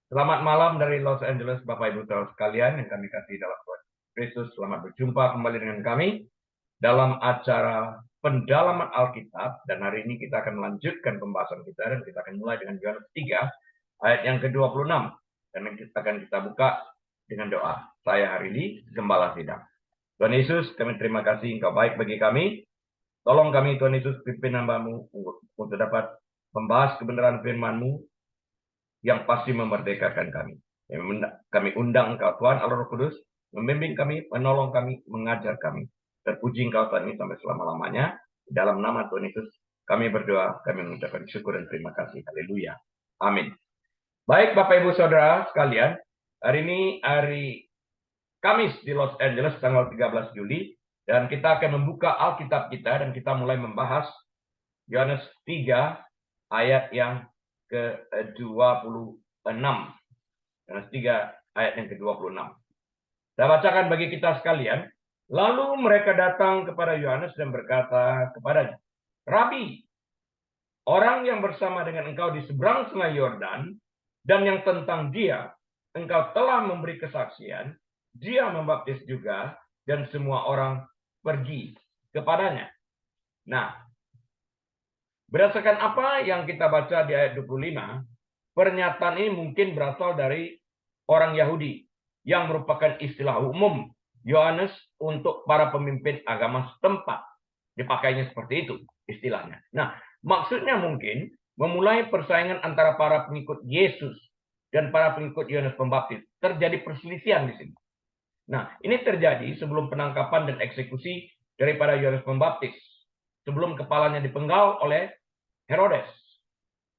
Selamat malam dari Los Angeles, Bapak Ibu saudara sekalian yang kami kasih dalam Tuhan Kristus. Selamat berjumpa kembali dengan kami dalam acara pendalaman Alkitab. Dan hari ini kita akan melanjutkan pembahasan kita dan kita akan mulai dengan Yohanes 3 ayat yang ke-26. Dan kita akan kita buka dengan doa. Saya hari ini Gembala Sidang. Tuhan Yesus, kami terima kasih Engkau baik bagi kami. Tolong kami Tuhan Yesus pimpin hamba-Mu untuk dapat membahas kebenaran firman-Mu yang pasti memerdekakan kami. Kami undang Engkau Tuhan Allah Roh Kudus, membimbing kami, menolong kami, mengajar kami. Terpuji Engkau Tuhan ini sampai selama-lamanya. Dalam nama Tuhan Yesus kami berdoa, kami mengucapkan syukur dan terima kasih. Haleluya. Amin. Baik Bapak Ibu Saudara sekalian, hari ini hari Kamis di Los Angeles tanggal 13 Juli dan kita akan membuka Alkitab kita dan kita mulai membahas Yohanes 3 ayat yang ke-26. Yohanes 3 ayat yang ke-26. Saya bacakan bagi kita sekalian. Lalu mereka datang kepada Yohanes dan berkata kepadanya, Rabi, orang yang bersama dengan engkau di seberang sungai Yordan, dan yang tentang dia engkau telah memberi kesaksian, dia membaptis juga, dan semua orang pergi kepadanya. Nah, berdasarkan apa yang kita baca di ayat 25, pernyataan ini mungkin berasal dari orang Yahudi yang merupakan istilah umum Yohanes untuk para pemimpin agama setempat. Dipakainya seperti itu istilahnya. Nah, maksudnya mungkin memulai persaingan antara para pengikut Yesus dan para pengikut Yohanes Pembaptis. Terjadi perselisihan di sini. Nah, ini terjadi sebelum penangkapan dan eksekusi daripada Yohanes Pembaptis. Sebelum kepalanya dipenggal oleh Herodes.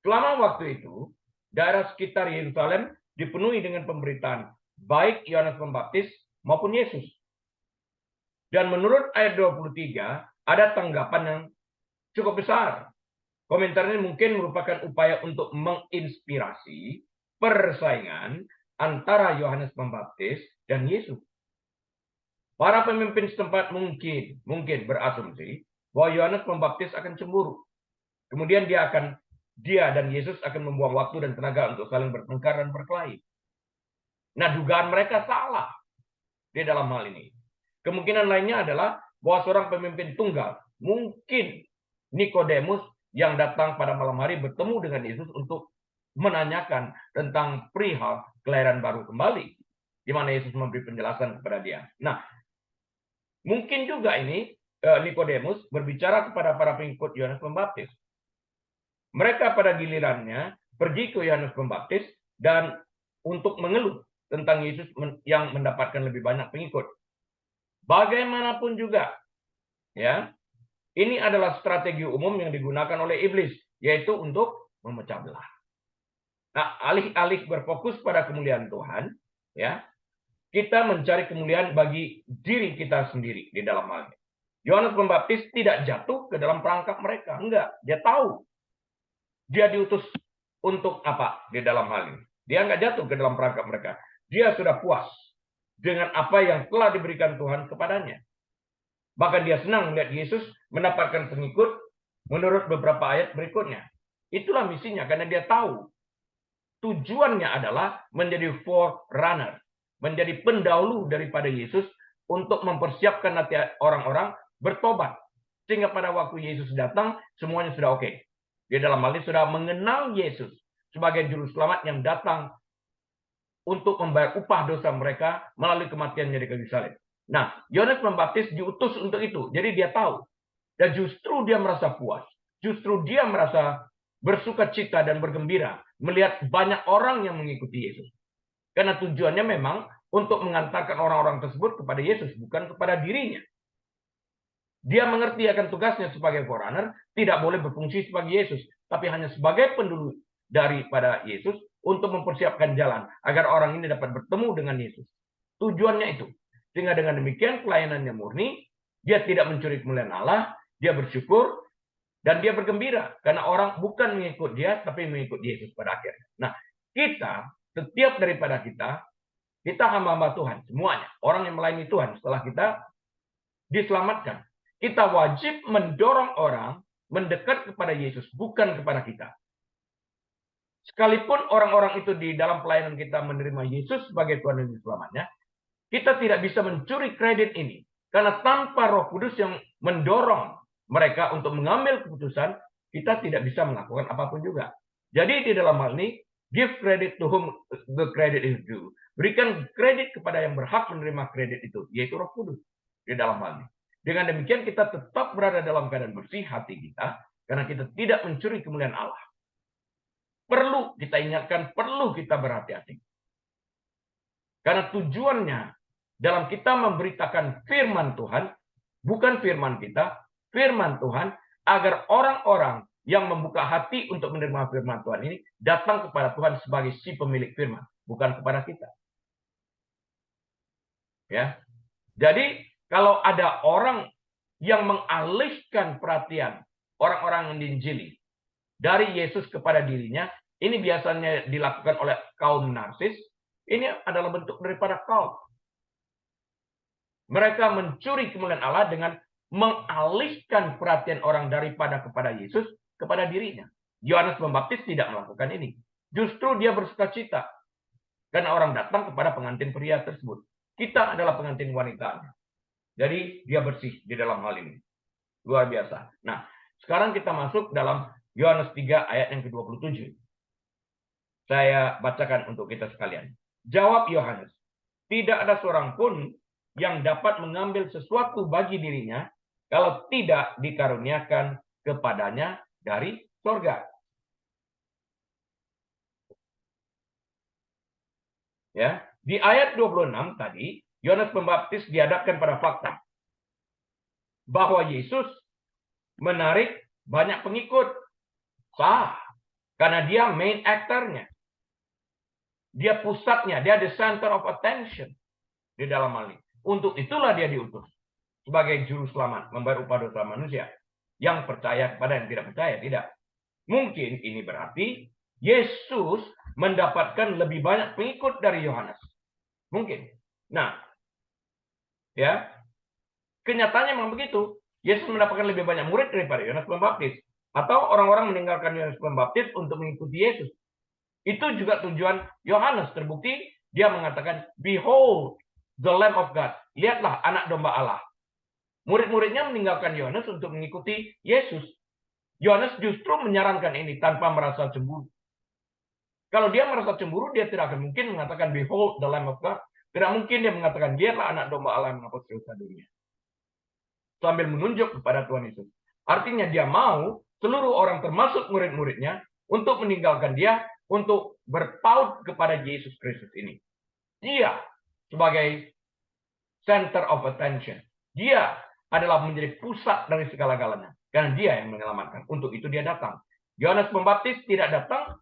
Selama waktu itu, daerah sekitar Yerusalem dipenuhi dengan pemberitaan baik Yohanes Pembaptis maupun Yesus. Dan menurut ayat 23, ada tanggapan yang cukup besar. Komentar ini mungkin merupakan upaya untuk menginspirasi persaingan antara Yohanes Pembaptis dan Yesus. Para pemimpin setempat mungkin berasumsi bahwa Yohanes Pembaptis akan cemburu. Kemudian dia dan Yesus akan membuang waktu dan tenaga untuk saling bertengkar dan berkelahi. Nah, dugaan mereka salah di dalam hal ini. Kemungkinan lainnya adalah bahwa seorang pemimpin tunggal, mungkin Nikodemus yang datang pada malam hari bertemu dengan Yesus untuk menanyakan tentang perihal kelahiran baru kembali, di mana Yesus memberi penjelasan kepada dia. Nah, mungkin juga ini Nikodemus berbicara kepada para pengikut Yohanes Pembaptis. Mereka pada gilirannya pergi ke Yohanes Pembaptis dan untuk mengeluh tentang Yesus yang mendapatkan lebih banyak pengikut. Bagaimanapun juga, ya, ini adalah strategi umum yang digunakan oleh iblis, yaitu untuk memecah belah. Nah, alih-alih berfokus pada kemuliaan Tuhan, ya, kita mencari kemuliaan bagi diri kita sendiri di dalam hal ini. Yohanes Pembaptis tidak jatuh ke dalam perangkap mereka, enggak. Dia tahu dia diutus untuk apa di dalam hal ini. Dia nggak jatuh ke dalam perangkap mereka. Dia sudah puas dengan apa yang telah diberikan Tuhan kepadanya. Bahkan dia senang melihat Yesus mendapatkan pengikut menurut beberapa ayat berikutnya. Itulah misinya, karena dia tahu tujuannya adalah menjadi forerunner, menjadi pendahulu daripada Yesus untuk mempersiapkan nanti orang-orang bertobat. Sehingga pada waktu Yesus datang, semuanya sudah oke. Di dalam hal ini sudah mengenal Yesus sebagai juru selamat yang datang untuk membayar upah dosa mereka melalui kematiannya di kayu salib. Nah, Yohanes Pembaptis diutus untuk itu. Jadi dia tahu. Dan justru dia merasa puas. Justru dia merasa bersuka cita dan bergembira melihat banyak orang yang mengikuti Yesus. Karena tujuannya memang untuk mengantarkan orang-orang tersebut kepada Yesus, bukan kepada dirinya. Dia mengerti akan tugasnya sebagai forerunner, tidak boleh berfungsi sebagai Yesus, tapi hanya sebagai pendulu daripada Yesus untuk mempersiapkan jalan agar orang ini dapat bertemu dengan Yesus. Tujuannya itu. Sehingga dengan demikian pelayanannya murni, dia tidak mencuri kemuliaan Allah, dia bersyukur, dan dia bergembira. Karena orang bukan mengikut dia, tapi mengikut Yesus pada akhirnya. Nah, kita, setiap daripada kita hamba-hamba Tuhan, semuanya. Orang yang melayani Tuhan setelah kita diselamatkan. Kita wajib mendorong orang mendekat kepada Yesus, bukan kepada kita. Sekalipun orang-orang itu di dalam pelayanan kita menerima Yesus sebagai Tuhan dan Juru Selamatnya, kita tidak bisa mencuri kredit ini. Karena tanpa Roh Kudus yang mendorong mereka untuk mengambil keputusan, kita tidak bisa melakukan apapun juga. Jadi di dalam hal ini, give credit to whom the credit is due. Berikan kredit kepada yang berhak menerima kredit itu, yaitu Roh Kudus di dalam hal ini. Dengan demikian kita tetap berada dalam keadaan bersih hati kita, karena kita tidak mencuri kemuliaan Allah. Perlu kita ingatkan, perlu kita berhati-hati. Karena tujuannya dalam kita memberitakan firman Tuhan, bukan firman kita, firman Tuhan, agar orang-orang yang membuka hati untuk menerima firman Tuhan ini datang kepada Tuhan sebagai si pemilik firman, bukan kepada kita. Ya. Jadi kalau ada orang yang mengalihkan perhatian orang-orang yang diinjili dari Yesus kepada dirinya, ini biasanya dilakukan oleh kaum narsis. Ini adalah bentuk daripada kaum. Mereka mencuri kemuliaan Allah dengan mengalihkan perhatian orang daripada kepada Yesus kepada dirinya. Yohanes Pembaptis tidak melakukan ini. Justru dia bersukacita karena orang datang kepada pengantin pria tersebut. Kita adalah pengantin wanitanya. Jadi dia bersih di dalam hal ini. Luar biasa. Nah, sekarang kita masuk dalam Yohanes 3 ayat yang ke-27. Saya bacakan untuk kita sekalian. Jawab Yohanes, tidak ada seorang pun yang dapat mengambil sesuatu bagi dirinya kalau tidak dikaruniakan kepadanya dari surga. Ya, di ayat 26 tadi, Yohanes Pembaptis dihadapkan pada fakta bahwa Yesus menarik banyak pengikut. Sah, karena dia main aktornya. Dia pusatnya, dia the center of attention di dalam hal ini. Untuk itulah dia diutus sebagai juru selamat, membayar upah dosa manusia. Yang percaya kepada yang tidak percaya, tidak. Mungkin ini berarti Yesus mendapatkan lebih banyak pengikut dari Yohanes. Mungkin. Nah, ya, kenyataannya memang begitu. Yesus mendapatkan lebih banyak murid daripada Yohanes Pembaptis. Atau orang-orang meninggalkan Yohanes Pembaptis untuk mengikuti Yesus. Itu juga tujuan Yohanes. Terbukti dia mengatakan, behold the Lamb of God. Lihatlah anak domba Allah. Murid-muridnya meninggalkan Yohanes untuk mengikuti Yesus. Yohanes justru menyarankan ini tanpa merasa cemburu. Kalau dia merasa cemburu, dia tidak akan mungkin mengatakan behold the Lamb of God. Tidak mungkin dia mengatakan lihatlah anak domba Allah yang menghapus dosa dunia. Sambil menunjuk kepada Tuhan Yesus. Artinya dia mau seluruh orang termasuk murid-muridnya untuk meninggalkan dia, untuk berpaut kepada Yesus Kristus ini. Dia sebagai center of attention. Dia adalah menjadi pusat dari segala-galanya. Karena dia yang menyelamatkan. Untuk itu dia datang. Yohanes Pembaptis tidak datang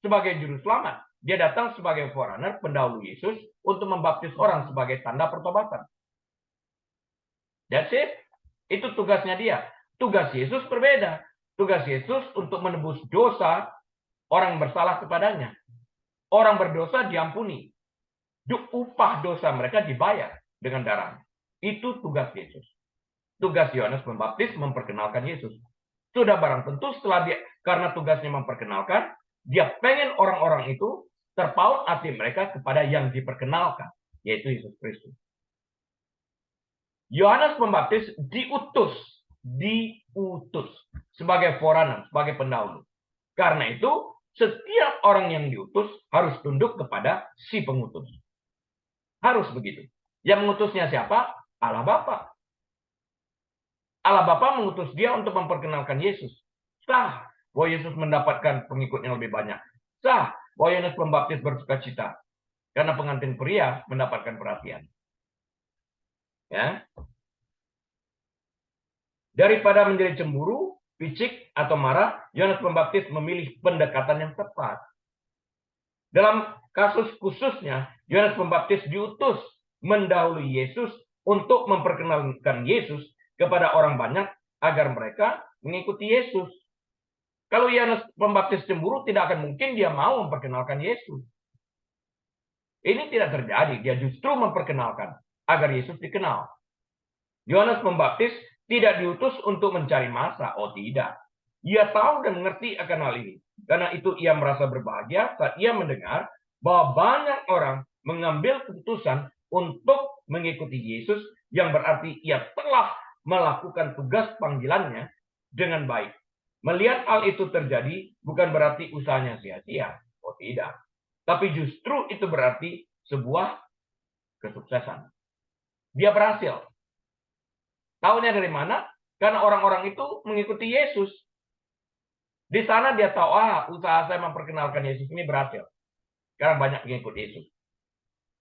sebagai juru selamat. Dia datang sebagai forerunner, pendahulu Yesus, untuk membaptis orang sebagai tanda pertobatan. That's it. Itu tugasnya dia. Tugas Yesus berbeda. Tugas Yesus untuk menebus dosa orang bersalah kepadanya. Orang berdosa diampuni. Upah dosa mereka dibayar dengan darahnya. Itu tugas Yesus. Tugas Yohanes Pembaptis memperkenalkan Yesus. Sudah barang tentu setelah dia, karena tugasnya memperkenalkan, dia pengen orang-orang itu terpaut hati mereka kepada yang diperkenalkan, yaitu Yesus Kristus. Yohanes Pembaptis diutus sebagai forerunner, sebagai pendahulu. Karena itu, setiap orang yang diutus harus tunduk kepada si pengutus. Harus begitu. Yang mengutusnya siapa? Allah Bapa. Allah Bapa mengutus dia untuk memperkenalkan Yesus. Sah bahwa Yesus mendapatkan pengikut yang lebih banyak. Sah bahwa Yohanes Pembaptis bersukacita. Karena pengantin pria mendapatkan perhatian. Ya. Daripada menjadi cemburu, picik, atau marah, Yohanes Pembaptis memilih pendekatan yang tepat. Dalam kasus khususnya, Yohanes Pembaptis diutus mendahului Yesus untuk memperkenalkan Yesus kepada orang banyak agar mereka mengikuti Yesus. Kalau Yohanes Pembaptis cemburu, tidak akan mungkin dia mau memperkenalkan Yesus. Ini tidak terjadi. Dia justru memperkenalkan agar Yesus dikenal. Yohanes Pembaptis tidak diutus untuk mencari massa. Oh tidak. Dia tahu dan mengerti akan hal ini. Karena itu ia merasa berbahagia saat ia mendengar bahwa banyak orang mengambil keputusan untuk mengikuti Yesus, yang berarti ia telah melakukan tugas panggilannya dengan baik. Melihat hal itu terjadi bukan berarti usahanya sia-sia. Oh tidak. Tapi justru itu berarti sebuah kesuksesan. Dia berhasil. Tahunya dari mana? Karena orang-orang itu mengikuti Yesus. Di sana dia tahu, usaha saya memperkenalkan Yesus ini berhasil. Sekarang banyak mengikut Yesus.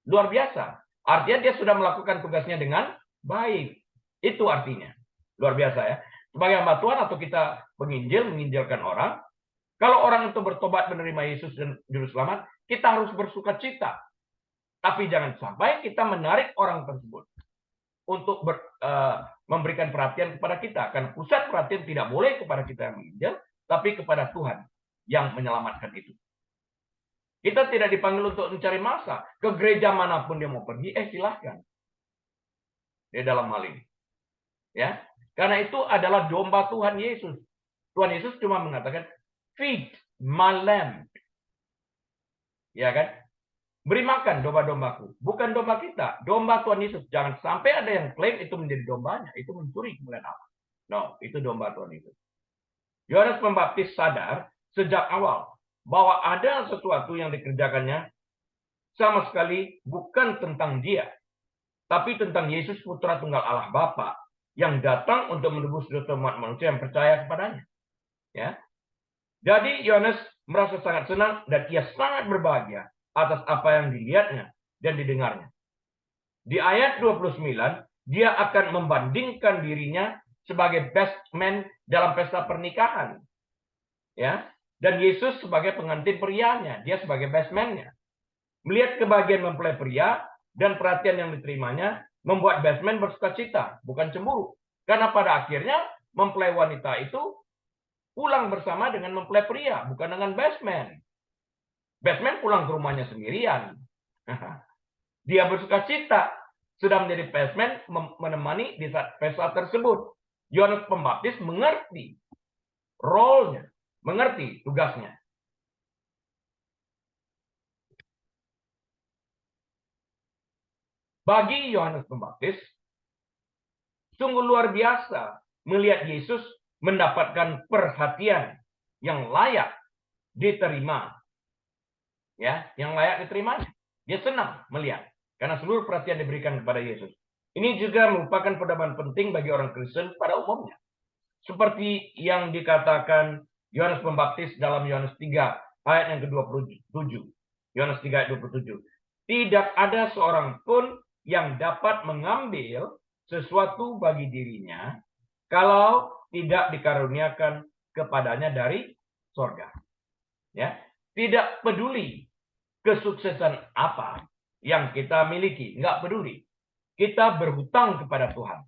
Luar biasa. Artinya dia sudah melakukan tugasnya dengan baik. Itu artinya. Luar biasa ya. Sebagai hamba Tuhan atau kita menginjilkan orang, kalau orang itu bertobat menerima Yesus dan juru selamat, kita harus bersuka cita. Tapi jangan sampai kita menarik orang tersebut untuk memberikan perhatian kepada kita. Karena pusat perhatian tidak boleh kepada kita yang menginjil, tapi kepada Tuhan yang menyelamatkan itu. Kita tidak dipanggil untuk mencari massa. Ke gereja manapun dia mau pergi, silahkan. Di dalam hal ini. Ya, karena itu adalah domba Tuhan Yesus. Tuhan Yesus cuma mengatakan, feed my lamb. Ya kan? Beri makan domba-dombaku. Bukan domba kita. Domba Tuhan Yesus. Jangan sampai ada yang klaim itu menjadi dombanya. Itu mencuri kemuliaan Allah. No, itu domba Tuhan Yesus. Yohanes Pembaptis sadar sejak awal bahwa ada sesuatu yang dikerjakannya sama sekali bukan tentang dia, tapi tentang Yesus Putra Tunggal Allah Bapa yang datang untuk menebus dosa umat manusia yang percaya kepadanya. Ya. Jadi Yohanes merasa sangat senang dan ia sangat berbahagia atas apa yang dilihatnya dan didengarnya. Di ayat 29, dia akan membandingkan dirinya sebagai best man dalam pesta pernikahan. Ya. Dan Yesus sebagai pengantin prianya, dia sebagai best man-nya. Melihat kebahagiaan mempelai pria dan perhatian yang diterimanya, membuat best man bersuka cita, bukan cemburu. Karena pada akhirnya mempelai wanita itu pulang bersama dengan mempelai pria, bukan dengan best man. Best man pulang ke rumahnya sendirian. Dia bersuka cita, sudah menjadi best man menemani di saat pesta tersebut. Yohanes Pembaptis mengerti role-nya, mengerti tugasnya. Bagi Yohanes Pembaptis, sungguh luar biasa melihat Yesus mendapatkan perhatian yang layak diterima. Ya, yang layak diterima. Dia senang melihat karena seluruh perhatian diberikan kepada Yesus. Ini juga merupakan pedoman penting bagi orang Kristen pada umumnya. Seperti yang dikatakan Yohanes Pembaptis dalam Yohanes 3 ayat yang ke-27. Yohanes 3 ayat 27. Tidak ada seorang pun yang dapat mengambil sesuatu bagi dirinya kalau tidak dikaruniakan kepadanya dari sorga. Ya, tidak peduli kesuksesan apa yang kita miliki, nggak peduli. Kita berhutang kepada Tuhan.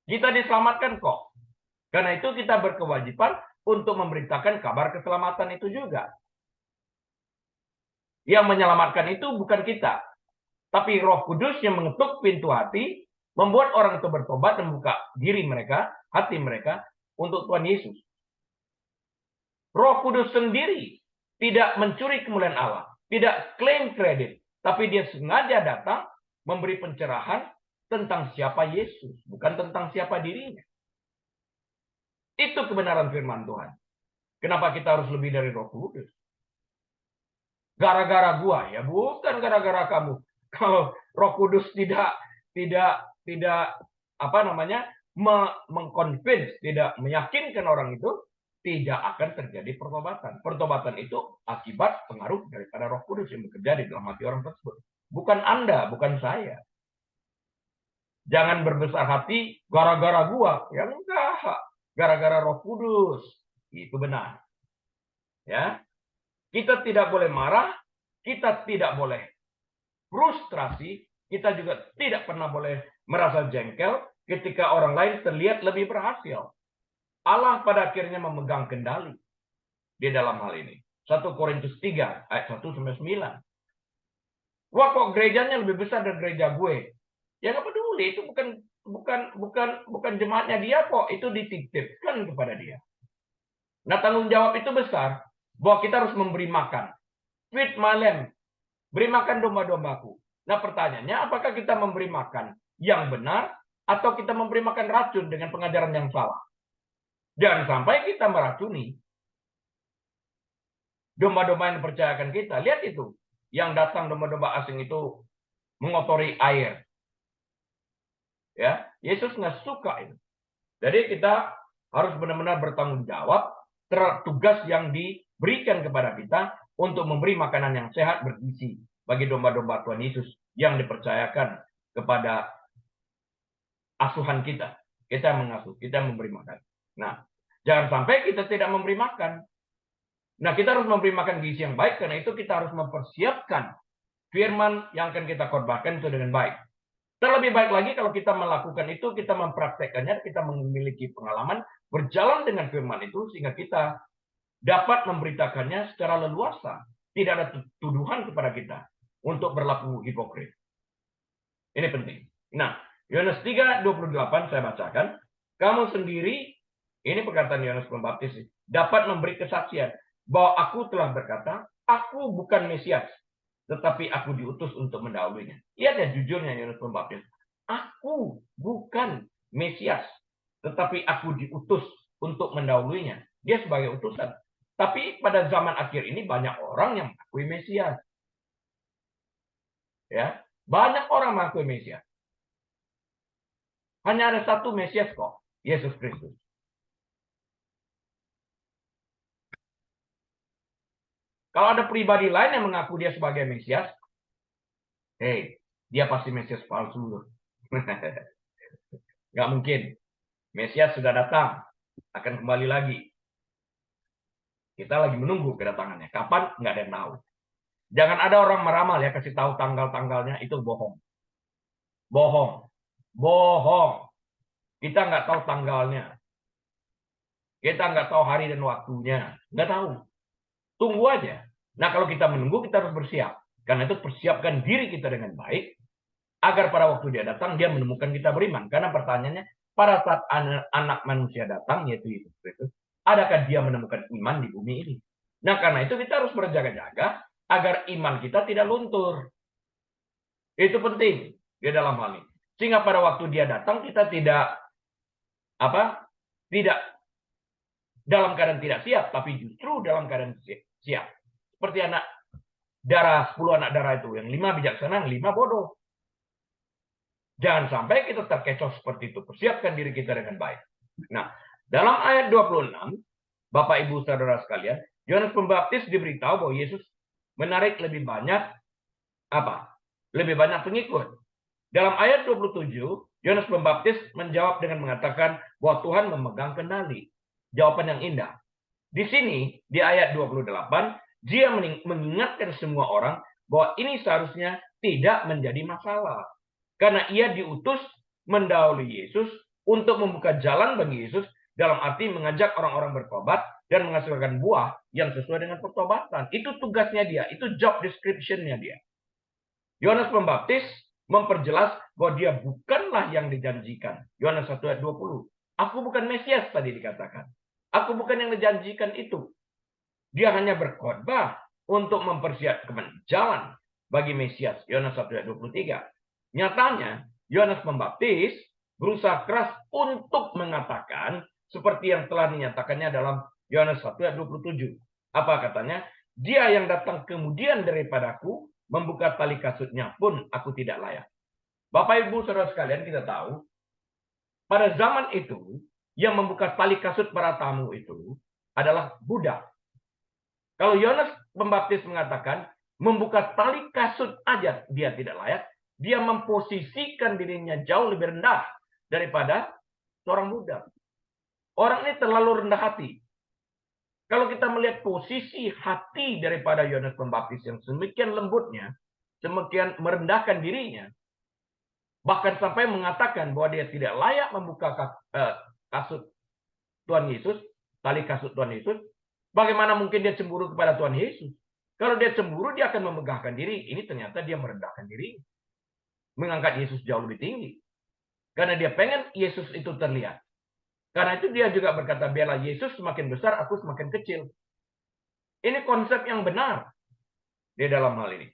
Kita diselamatkan kok. Karena itu kita berkewajiban untuk memberitakan kabar keselamatan itu juga. Yang menyelamatkan itu bukan kita, tapi Roh Kudus yang mengetuk pintu hati, membuat orang itu bertobat dan membuka diri mereka, hati mereka untuk Tuhan Yesus. Roh Kudus sendiri tidak mencuri kemuliaan Allah, tidak klaim kredit, tapi dia sengaja datang memberi pencerahan tentang siapa Yesus, bukan tentang siapa dirinya. Itu kebenaran firman Tuhan. Kenapa kita harus lebih dari Roh Kudus? Gara-gara gua ya, bukan gara-gara kamu. Kalau Roh Kudus tidak mengconvince, tidak meyakinkan orang itu, tidak akan terjadi pertobatan. Pertobatan itu akibat pengaruh daripada Roh Kudus yang bekerja di dalam hati orang tersebut. Bukan Anda, bukan saya. Jangan berbesar hati gara-gara gua. Ya enggak. Gara-gara Roh Kudus. Itu benar. Ya. Kita tidak boleh marah, kita tidak boleh frustrasi, kita juga tidak pernah boleh merasa jengkel ketika orang lain terlihat lebih berhasil. Allah pada akhirnya memegang kendali di dalam hal ini. 1 Korintus 3 ayat 1-9. Wah, kok gerejanya lebih besar dari gereja gue? Ya nggak peduli, itu bukan jemaatnya dia kok, itu dititipkan kepada dia. Nah, tanggung jawab itu besar, bahwa kita harus memberi makan. Feed my lamb, beri makan domba-dombaku. Nah, pertanyaannya, apakah kita memberi makan yang benar, atau kita memberi makan racun dengan pengajaran yang salah? Jangan sampai kita meracuni domba-domba yang dipercayakan kita. Lihat itu, yang datang domba-domba asing itu mengotori air. Ya, Yesus nggak suka itu. Jadi kita harus benar-benar bertanggung jawab terhadap tugas yang diberikan kepada kita untuk memberi makanan yang sehat bergizi bagi domba-domba Tuhan Yesus yang dipercayakan kepada asuhan kita. Kita mengasuh, kita memberi makan. Nah, jangan sampai kita tidak memberi makan. Nah, kita harus memberi makan gizi yang baik, karena itu kita harus mempersiapkan firman yang akan kita khotbahkan itu dengan baik. Terlebih baik lagi kalau kita melakukan itu, kita mempraktekannya, kita memiliki pengalaman berjalan dengan firman itu, sehingga kita dapat memberitakannya secara leluasa. Tidak ada tuduhan kepada kita untuk berlaku hipokrit. Ini penting. Nah, Yohanes 3:28 saya bacakan. Kamu sendiri, ini perkataan Yohanes Pembaptis, dapat memberi kesaksian bahwa aku telah berkata, aku bukan Mesias, tetapi aku diutus untuk mendahulunya. Lihat ya jujurnya Yohanes Pembaptis. Aku bukan Mesias, tetapi aku diutus untuk mendahulunya. Dia sebagai utusan. Tapi pada zaman akhir ini banyak orang yang mengakui Mesias. Ya, banyak orang mengakui Mesias. Hanya ada satu Mesias kok, Yesus Kristus. Kalau ada pribadi lain yang mengaku dia sebagai Mesias, dia pasti Mesias palsu. Nggak mungkin. Mesias sudah datang, akan kembali lagi. Kita lagi menunggu kedatangannya. Kapan? Nggak ada yang tahu. Jangan ada orang meramal ya, kasih tahu tanggal-tanggalnya, itu bohong. Bohong. Bohong. Kita nggak tahu tanggalnya. Kita nggak tahu hari dan waktunya. Nggak tahu. Tunggu aja. Nah, kalau kita menunggu, kita harus bersiap. Karena itu persiapkan diri kita dengan baik, agar pada waktu dia datang, dia menemukan kita beriman. Karena pertanyaannya, pada saat anak manusia datang, yaitu Yesus Kristus, adakah dia menemukan iman di bumi ini? Nah, karena itu kita harus berjaga-jaga, agar iman kita tidak luntur. Itu penting di dalam hal ini. Sehingga pada waktu dia datang, kita tidak dalam keadaan tidak siap, tapi justru dalam keadaan siap. Seperti 10 anak darah itu, yang 5 bijaksana, yang 5 bodoh. Jangan sampai kita terkecoh seperti itu. Persiapkan diri kita dengan baik. Nah, dalam ayat 26, Bapak Ibu Saudara sekalian, Yohanes Pembaptis diberitahu bahwa Yesus menarik lebih banyak lebih banyak pengikut. Dalam ayat 27, Yohanes Pembaptis menjawab dengan mengatakan bahwa Tuhan memegang kendali. Jawaban yang indah. Di sini, di ayat 28, dia mengingatkan semua orang bahwa ini seharusnya tidak menjadi masalah. Karena ia diutus mendahului Yesus untuk membuka jalan bagi Yesus, dalam arti mengajak orang-orang bertobat dan menghasilkan buah yang sesuai dengan pertobatan. Itu tugasnya dia, itu job description-nya dia. Yohanes Pembaptis memperjelas bahwa dia bukanlah yang dijanjikan. Yohanes 1 ayat 20. Aku bukan Mesias tadi dikatakan. Aku bukan yang dijanjikan itu. Dia hanya berkhotbah untuk mempersiapkan jalan bagi Mesias. Yohanes 1 ayat 23. Nyatanya, Yohanes Pembaptis berusaha keras untuk mengatakan seperti yang telah dinyatakannya dalam Yohanes 1 ayat 27. Apa katanya? Dia yang datang kemudian daripadaku, membuka tali kasutnya pun aku tidak layak. Bapak Ibu Saudara sekalian, kita tahu pada zaman itu yang membuka tali kasut para tamu itu adalah budak. Kalau Yohanes Pembaptis mengatakan membuka tali kasut aja dia tidak layak, dia memposisikan dirinya jauh lebih rendah daripada seorang budak. Orang ini terlalu rendah hati. Kalau kita melihat posisi hati daripada Yohanes Pembaptis yang semakin lembutnya, semakin merendahkan dirinya, bahkan sampai mengatakan bahwa dia tidak layak membuka kasut Tuhan Yesus, tali kasut Tuhan Yesus, bagaimana mungkin dia cemburu kepada Tuhan Yesus? Kalau dia cemburu, dia akan memegahkan diri. Ini ternyata dia merendahkan diri. Mengangkat Yesus jauh lebih tinggi. Karena dia pengen Yesus itu terlihat. Karena itu dia juga berkata, biarlah Yesus semakin besar, aku semakin kecil. Ini konsep yang benar di dalam hal ini.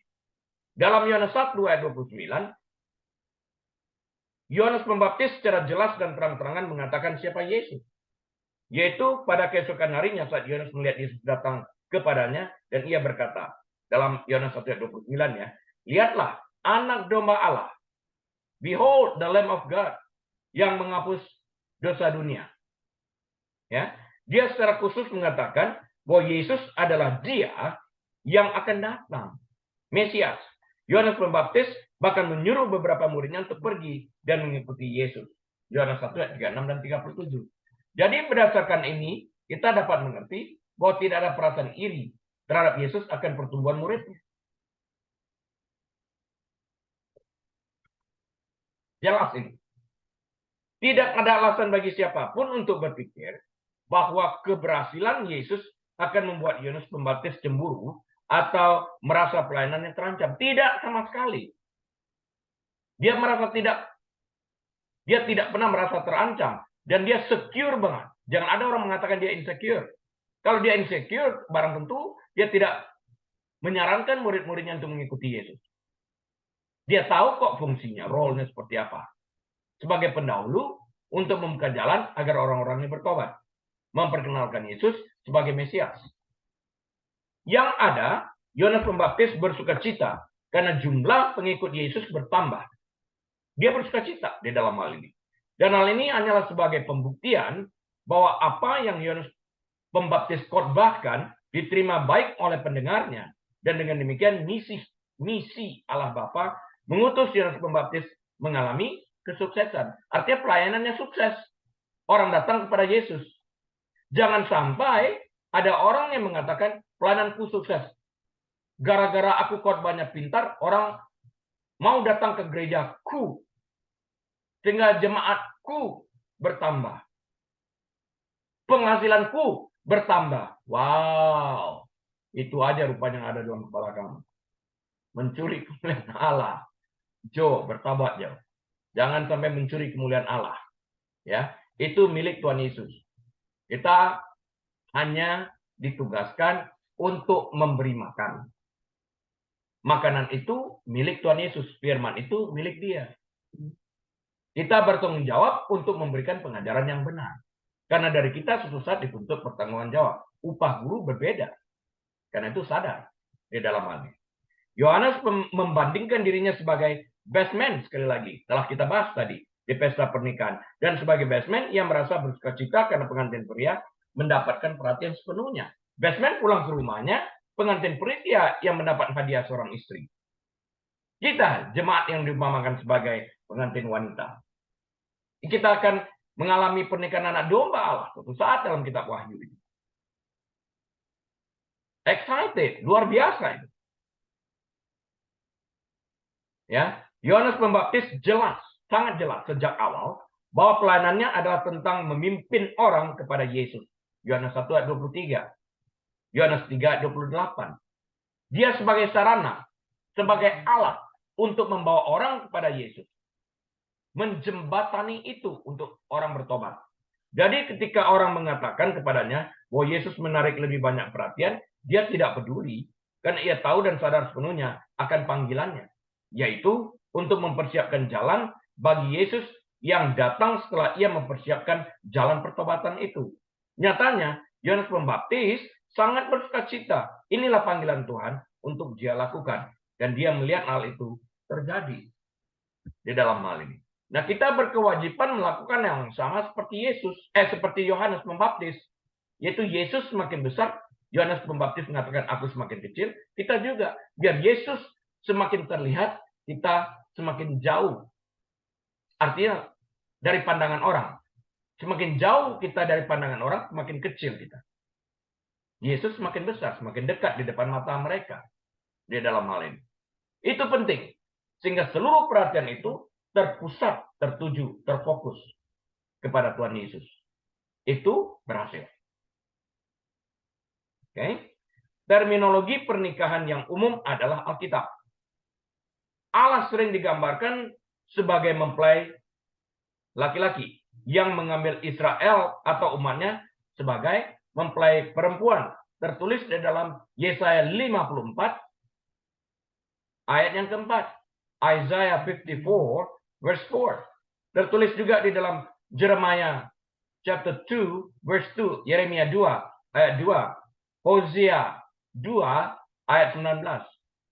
Dalam Yohanes 1 ayat 29, Yohanes Pembaptis secara jelas dan terang-terangan mengatakan siapa Yesus. Yaitu pada keesokan harinya saat Yohanes melihat Yesus datang kepadanya, dan ia berkata, dalam Yohanes 1 ayat 29 ya, lihatlah anak domba Allah. Behold the Lamb of God yang menghapus dosa dunia. Ya, dia secara khusus mengatakan bahwa Yesus adalah dia yang akan datang, Mesias. Yohanes Pembaptis bahkan menyuruh beberapa muridnya untuk pergi dan mengikuti Yesus. Yohanes 1 ayat 36 dan 37. Jadi berdasarkan ini, kita dapat mengerti bahwa tidak ada perasaan iri terhadap Yesus akan pertumbuhan muridnya. Jelas ini. Tidak ada alasan bagi siapapun untuk berpikir bahwa keberhasilan Yesus akan membuat Yohanes Pembaptis cemburu atau merasa pelayanannya terancam. Tidak sama sekali. Dia tidak pernah merasa terancam. Dan dia secure banget. Jangan ada orang mengatakan dia insecure. Kalau dia insecure, barang tentu dia tidak menyarankan murid-muridnya untuk mengikuti Yesus. Dia tahu kok fungsinya, role-nya seperti apa. Sebagai pendahulu untuk membuka jalan agar orang-orang ini bertobat. Memperkenalkan Yesus sebagai Mesias. Yang ada, Yohanes Pembaptis bersukacita karena jumlah pengikut Yesus bertambah. Dia bersukacita di dalam hal ini. Dan hal ini hanyalah sebagai pembuktian bahwa apa yang Yohanes Pembaptis khotbahkan diterima baik oleh pendengarnya. Dan dengan demikian misi Allah Bapa mengutus Yohanes Pembaptis mengalami kesuksesan. Artinya pelayanannya sukses. Orang datang kepada Yesus. Jangan sampai ada orang yang mengatakan pelayananku sukses. Gara-gara aku khotbahnya pintar, orang mau datang ke gerejaku. Sehingga jemaatku bertambah. Penghasilanku bertambah. Wow. Itu aja rupanya yang ada dalam kepala kamu. Mencuri kemuliaan Allah. Bertobat jauh. Jangan sampai mencuri kemuliaan Allah. Ya, itu milik Tuhan Yesus. Kita hanya ditugaskan untuk memberi makan. Makanan itu milik Tuhan Yesus. Firman itu milik Dia. Kita bertanggung jawab untuk memberikan pengajaran yang benar. Karena dari kita suatu saat dituntut pertanggungan jawab. Upah guru berbeda. Karena itu sadar di dalam hal ini. Yohanes membandingkan dirinya sebagai best man, sekali lagi. Telah kita bahas tadi di pesta pernikahan. Dan sebagai best man, ia merasa bersukacita karena pengantin pria mendapatkan perhatian sepenuhnya. Best man pulang ke rumahnya, pengantin pria yang mendapat hadiah seorang istri. Kita, jemaat yang diumpamakan sebagai pengantin wanita. Kita akan mengalami pernikahan anak domba Allah suatu saat dalam kitab Wahyu ini. Excited, luar biasa itu. Ya, Yohanes Pembaptis jelas, sangat jelas sejak awal bahwa pelayanannya adalah tentang memimpin orang kepada Yesus. Yohanes 1 ayat 23. Yohanes 3 ayat 28. Dia sebagai sarana, sebagai alat untuk membawa orang kepada Yesus. Menjembatani itu untuk orang bertobat. Jadi ketika orang mengatakan kepadanya bahwa Yesus menarik lebih banyak perhatian, dia tidak peduli karena ia tahu dan sadar sepenuhnya akan panggilannya, yaitu untuk mempersiapkan jalan bagi Yesus yang datang setelah ia mempersiapkan jalan pertobatan itu. Nyatanya, Yohanes Pembaptis sangat bersukacita. Inilah panggilan Tuhan untuk dia lakukan. Dan dia melihat hal itu terjadi di dalam hal ini. Nah, kita berkewajiban melakukan yang sama seperti seperti Yohanes Pembaptis. Yaitu Yesus semakin besar, Yohanes Pembaptis mengatakan aku semakin kecil. Kita juga, biar Yesus semakin terlihat, kita semakin jauh. Artinya, dari pandangan orang. Semakin jauh kita dari pandangan orang, semakin kecil kita. Yesus semakin besar, semakin dekat di depan mata mereka. Di dalam hal ini. Itu penting. Sehingga seluruh perhatian itu terpusat, tertuju, terfokus kepada Tuhan Yesus. Itu berhasil. Oke. Terminologi pernikahan yang umum adalah Alkitab. Allah sering digambarkan sebagai mempelai laki-laki. yang mengambil Israel atau umatnya sebagai mempelai perempuan. Tertulis di dalam Yesaya 54 ayat yang keempat. Isaiah 54 verse 4. Tertulis juga di dalam Jeremiah chapter 2 verse 2, Yeremia 2 ayat 2, Hosea 2 ayat 19.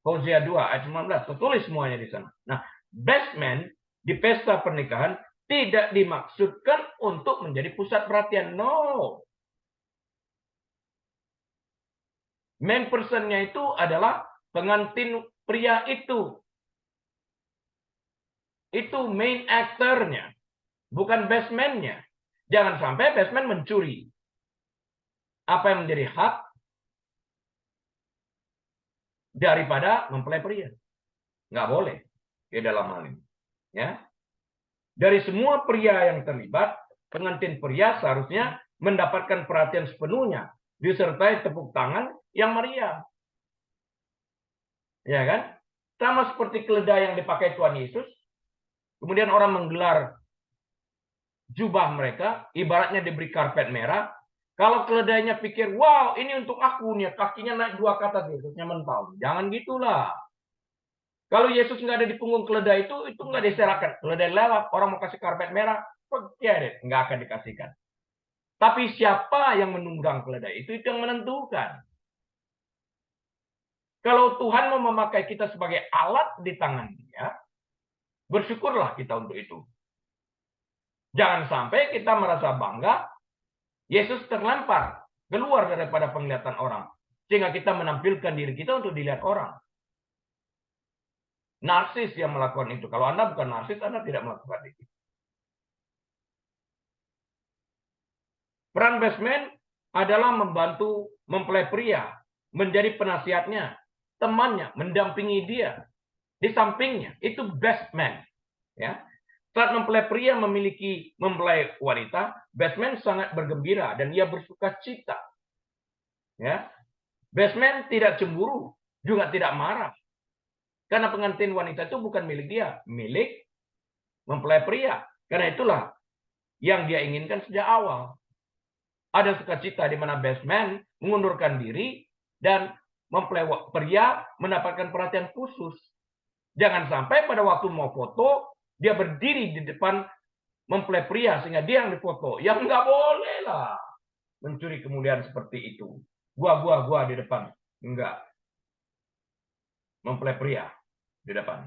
Hosea 2 ayat 19. Tertulis semuanya di sana. Nah, best man di pesta pernikahan tidak dimaksudkan untuk menjadi pusat perhatian. No. Main personnya itu adalah pengantin pria itu. Itu main aktornya, bukan best man-nya. Jangan sampai best man mencuri apa yang menjadi hak daripada mempelai pria. Nggak boleh di dalam hal ini. Ya. Dari semua pria yang terlibat, pengantin pria seharusnya mendapatkan perhatian sepenuhnya, disertai tepuk tangan yang meriah. Ya kan? Sama seperti keledai yang dipakai Tuhan Yesus. Kemudian orang menggelar jubah mereka, ibaratnya diberi karpet merah. Kalau keledainya pikir, wow, ini untuk aku nih, kakinya naik 2 ke atas, Yesusnya mental. Jangan gitulah. Kalau Yesus nggak ada di punggung keledai itu nggak diserahkan. Keledai lewat, orang mau kasih karpet merah, forget it, nggak akan dikasihkan. Tapi siapa yang menunggang keledai itu yang menentukan. Kalau Tuhan mau memakai kita sebagai alat di tangan Dia, bersyukurlah kita untuk itu. Jangan sampai kita merasa bangga, Yesus terlempar keluar daripada penglihatan orang, sehingga kita menampilkan diri kita untuk dilihat orang. Narsis yang melakukan itu. Kalau Anda bukan narsis, Anda tidak melakukan itu. Peran best man adalah membantu mempelai pria, menjadi penasihatnya, temannya, mendampingi dia, di sampingnya. Itu best man. Ya. Saat mempelai pria memiliki mempelai wanita, best man sangat bergembira dan ia bersuka cita. Ya. Best man tidak cemburu, juga tidak marah. Karena pengantin wanita itu bukan milik dia, milik mempelai pria. Karena itulah yang dia inginkan sejak awal. Ada sukacita di mana best man mengundurkan diri dan mempelai pria mendapatkan perhatian khusus. Jangan sampai pada waktu mau foto, dia berdiri di depan mempelai pria sehingga dia yang difoto. Yang nggak boleh lah mencuri kemuliaan seperti itu. Gua di depan. Enggak. Mempelai pria di depan.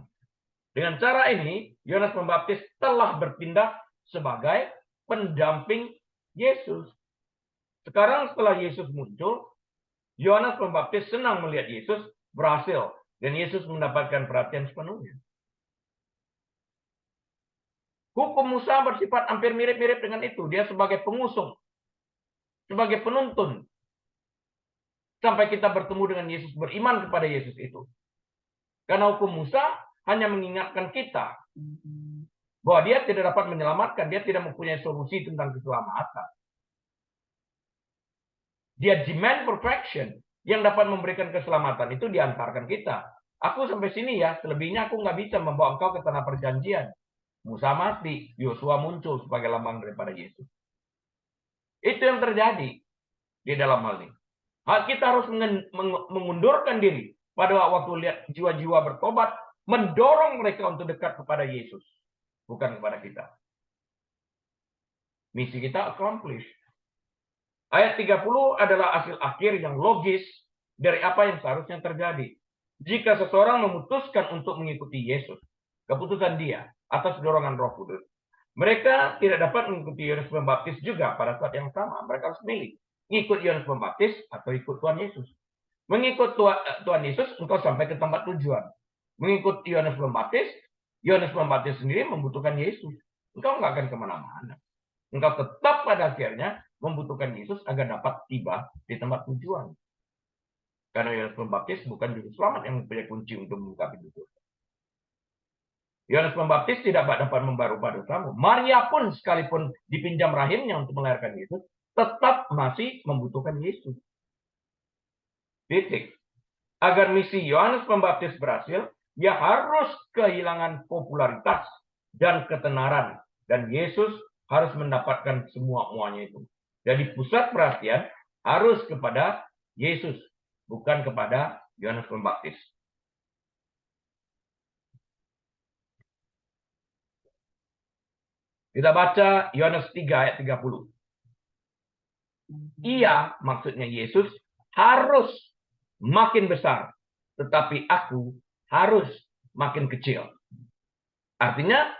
Dengan cara ini, Yohanes Pembaptis telah bertindak sebagai pendamping Yesus. Sekarang setelah Yesus muncul, Yohanes Pembaptis senang melihat Yesus berhasil dan Yesus mendapatkan perhatian sepenuhnya. Hukum Musa bersifat hampir mirip-mirip dengan itu. Dia sebagai pengusung, sebagai penuntun. Sampai kita bertemu dengan Yesus, beriman kepada Yesus itu. Karena hukum Musa hanya mengingatkan kita bahwa dia tidak dapat menyelamatkan, dia tidak mempunyai solusi tentang keselamatan. Dia demand perfection. Yang dapat memberikan keselamatan itu diantarkan kita. Aku sampai sini ya, selebihnya aku nggak bisa membawa engkau ke tanah perjanjian. Musa mati, Yosua muncul sebagai lambang daripada Yesus. Itu yang terjadi di dalam hal ini. Kita harus mengundurkan diri pada waktu lihat jiwa-jiwa bertobat, mendorong mereka untuk dekat kepada Yesus, bukan kepada kita. Misi kita accomplished. Ayat 30 adalah hasil akhir yang logis dari apa yang seharusnya terjadi. Jika seseorang memutuskan untuk mengikuti Yesus, keputusan dia atas dorongan Roh Kudus, mereka tidak dapat mengikuti Yohanes Pembaptis juga pada saat yang sama. Mereka harus milih, ikut Yohanes Pembaptis atau ikut Tuhan Yesus. Mengikut Tuhan Yesus, engkau sampai ke tempat tujuan. Mengikut Yohanes Pembaptis sendiri membutuhkan Yesus. Engkau nggak akan kemana-mana. Engkau tetap pada akhirnya membutuhkan Yesus agar dapat tiba di tempat tujuan. Karena Yohanes Pembaptis bukan juru selamat yang mempunyai kunci untuk membuka pintu surga. Yohanes Pembaptis tidak dapat membaharui dosamu. Maria pun sekalipun dipinjam rahimnya untuk melahirkan Yesus, tetap masih membutuhkan Yesus. Titik. Agar misi Yohanes Pembaptis berhasil, dia harus kehilangan popularitas dan ketenaran. Dan Yesus harus mendapatkan semua-muanya itu. Jadi pusat perhatian harus kepada Yesus, bukan kepada Yohanes Pembaptis. Kita baca Yohanes 3 ayat 30. Ia, maksudnya Yesus, harus makin besar, tetapi aku harus makin kecil. Artinya,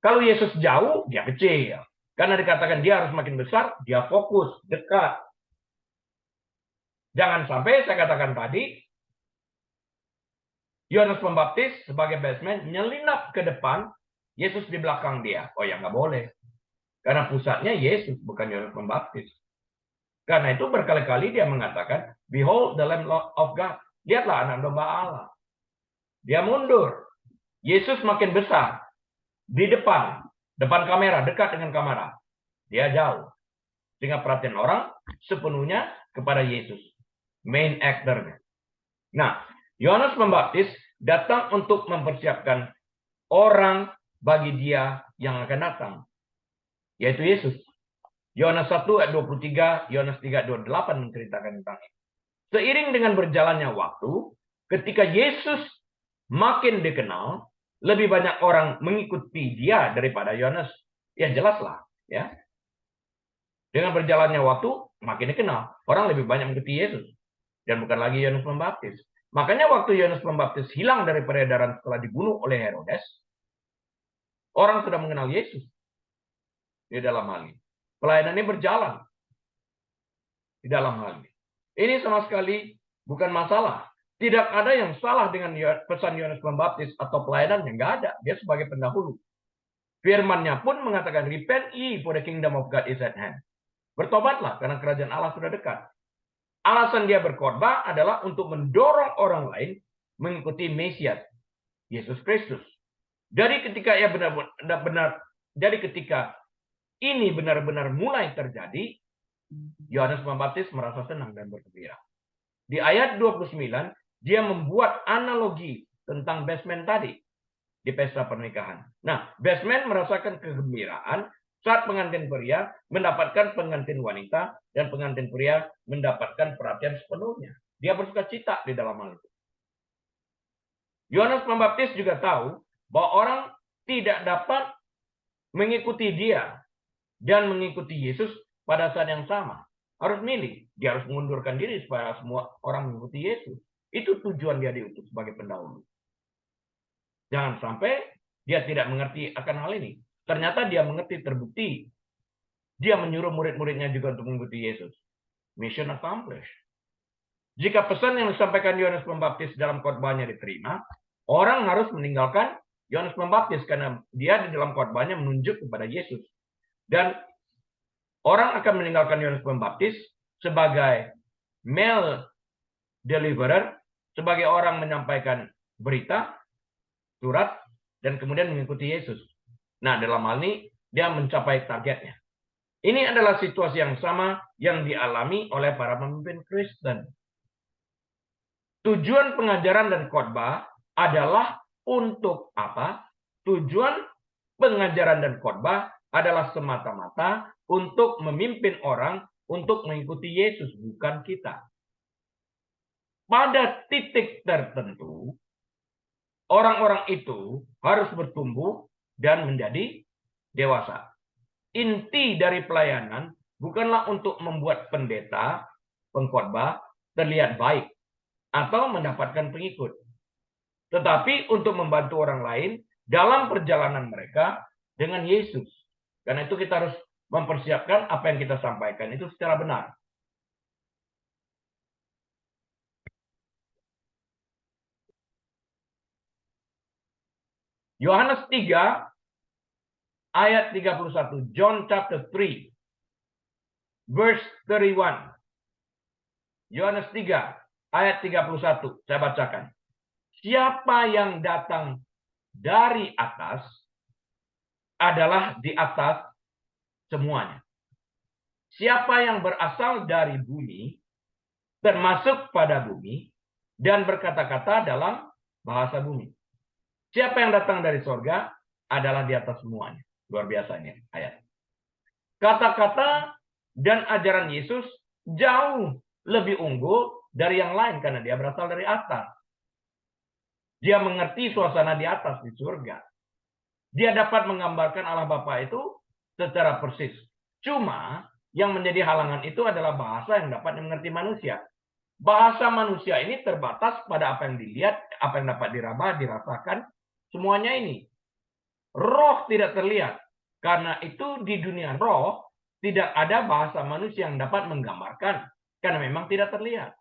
kalau Yesus jauh, dia kecil. Karena dikatakan dia harus makin besar, dia fokus, dekat. Jangan sampai saya katakan tadi, Yohanes Pembaptis sebagai baseman nyelinap ke depan, Yesus di belakang dia. Oh ya, nggak boleh. Karena pusatnya Yesus, bukan Yohanes Pembaptis. Karena itu berkali-kali dia mengatakan, Behold the Lamb of God. Lihatlah anak domba Allah. Dia mundur. Yesus makin besar. Di depan kamera, dekat dengan kamera. Dia jauh. Sehingga perhatian orang sepenuhnya kepada Yesus. Main actor-nya. Nah, Yohanes Pembaptis datang untuk mempersiapkan orang bagi dia yang akan datang. Yaitu Yesus. Yohanes 1 ayat 23, Yohanes 3 ayat 28 menceritakan tentang itu. Seiring dengan berjalannya waktu, ketika Yesus makin dikenal, lebih banyak orang mengikuti dia daripada Yohanes. Ya jelaslah, ya. Dengan berjalannya waktu, makin dikenal. Orang lebih banyak mengikuti Yesus. Dan bukan lagi Yohanes Pembaptis. Makanya waktu Yohanes Pembaptis hilang dari peredaran setelah dibunuh oleh Herodes, orang sudah mengenal Yesus di dalam hal ini. Pelayanannya berjalan di dalam hal ini. Ini sama sekali bukan masalah. Tidak ada yang salah dengan pesan Yohanes Pembaptis atau pelayanannya. Nggak ada. Dia sebagai pendahulu. Firman-Nya pun mengatakan, Repent ye, for the kingdom of God is at hand. Bertobatlah, karena kerajaan Allah sudah dekat. Alasan dia berkhotbah adalah untuk mendorong orang lain mengikuti Mesias, Yesus Kristus. Dari ketika ini benar-benar mulai terjadi, Yohanes Pembaptis merasa senang dan bergembira. Di ayat 29, dia membuat analogi tentang baseman tadi di pesta pernikahan. Nah, baseman merasakan kegembiraan saat pengantin pria mendapatkan pengantin wanita dan pengantin pria mendapatkan perhatian sepenuhnya. Dia bersuka cita di dalam hal itu. Yohanes Pembaptis juga tahu bahwa orang tidak dapat mengikuti dia dan mengikuti Yesus pada saat yang sama. Harus milih. Dia harus mengundurkan diri supaya semua orang mengikuti Yesus. Itu tujuan dia diutus sebagai pendahulu. Jangan sampai dia tidak mengerti akan hal ini. Ternyata dia mengerti, terbukti. Dia menyuruh murid-muridnya juga untuk mengikuti Yesus. Mission accomplished. Jika pesan yang disampaikan Yohanes Pembaptis dalam khotbahnya diterima, orang harus meninggalkan Yohanes Pembaptis karena dia di dalam khotbahnya menunjuk kepada Yesus. Dan orang akan meninggalkan Yohanes Pembaptis sebagai mail deliverer, sebagai orang menyampaikan berita, surat, dan kemudian mengikuti Yesus. Nah, dalam hal ini, dia mencapai targetnya. Ini adalah situasi yang sama yang dialami oleh para pemimpin Kristen. Tujuan pengajaran dan khotbah adalah untuk apa? Tujuan pengajaran dan khotbah adalah semata-mata untuk memimpin orang untuk mengikuti Yesus, bukan kita. Pada titik tertentu, orang-orang itu harus bertumbuh dan menjadi dewasa. Inti dari pelayanan bukanlah untuk membuat pendeta, pengkhotbah terlihat baik atau mendapatkan pengikut, tetapi untuk membantu orang lain dalam perjalanan mereka dengan Yesus. Karena itu kita harus mempersiapkan apa yang kita sampaikan itu secara benar. Yohanes 3 ayat 31. John chapter 3 verse 31. Yohanes 3 ayat 31. Saya bacakan. Siapa yang datang dari atas adalah di atas semuanya. Siapa yang berasal dari bumi, termasuk pada bumi, dan berkata-kata dalam bahasa bumi. Siapa yang datang dari sorga adalah di atas semuanya. Luar biasa ini ayat. Kata-kata dan ajaran Yesus jauh lebih unggul dari yang lain karena dia berasal dari atas. Dia mengerti suasana di atas di surga. Dia dapat menggambarkan Allah Bapa itu secara persis. Cuma yang menjadi halangan itu adalah bahasa yang dapat dimengerti manusia. Bahasa manusia ini terbatas pada apa yang dilihat, apa yang dapat diraba, dirasakan, semuanya ini. Roh tidak terlihat. Karena itu di dunia roh tidak ada bahasa manusia yang dapat menggambarkan. Karena memang tidak terlihat.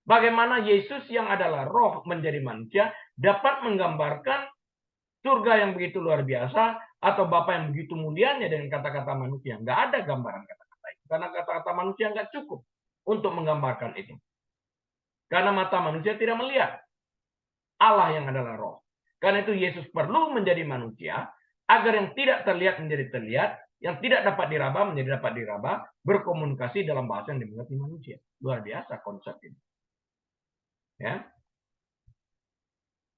Bagaimana Yesus yang adalah roh menjadi manusia dapat menggambarkan surga yang begitu luar biasa atau Bapa yang begitu mulianya dengan kata-kata manusia. Nggak ada gambaran kata-kata itu. Karena kata-kata manusia nggak cukup untuk menggambarkan itu. Karena mata manusia tidak melihat Allah yang adalah roh. Karena itu Yesus perlu menjadi manusia agar yang tidak terlihat menjadi terlihat, yang tidak dapat diraba menjadi dapat diraba, berkomunikasi dalam bahasa yang dimengerti manusia. Luar biasa konsep ini. Ya.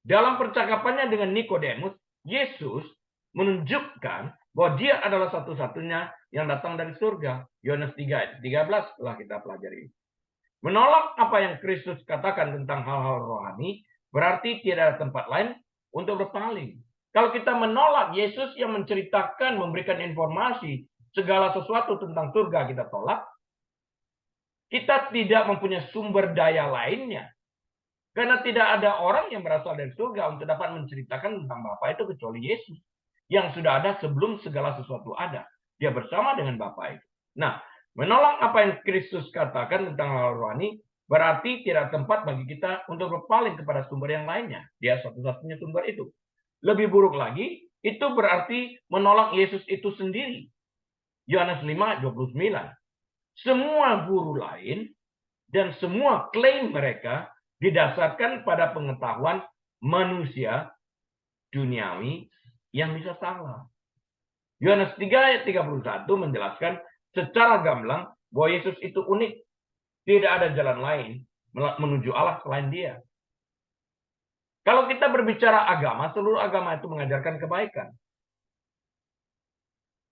Dalam percakapannya dengan Nikodemus, Yesus menunjukkan bahwa dia adalah satu-satunya yang datang dari surga. Yohanes 3 ayat 13 telah kita pelajari. Menolak apa yang Kristus katakan tentang hal-hal rohani berarti tidak ada tempat lain untuk berpaling. Kalau kita menolak Yesus yang menceritakan, memberikan informasi segala sesuatu tentang surga kita tolak, kita tidak mempunyai sumber daya lainnya. Karena tidak ada orang yang berasal dari surga untuk dapat menceritakan tentang Bapa itu kecuali Yesus. Yang sudah ada sebelum segala sesuatu ada. Dia bersama dengan Bapa itu. Nah, menolak apa yang Kristus katakan tentang hal rohani berarti tidak tempat bagi kita untuk berpaling kepada sumber yang lainnya. Dia satu-satunya sumber itu. Lebih buruk lagi, itu berarti menolak Yesus itu sendiri. Yohanes 5:29. Semua guru lain dan semua klaim mereka didasarkan pada pengetahuan manusia duniawi yang bisa salah. Yohanes 3 ayat 31 menjelaskan secara gamblang bahwa Yesus itu unik. Tidak ada jalan lain menuju Allah selain dia. Kalau kita berbicara agama, seluruh agama itu mengajarkan kebaikan.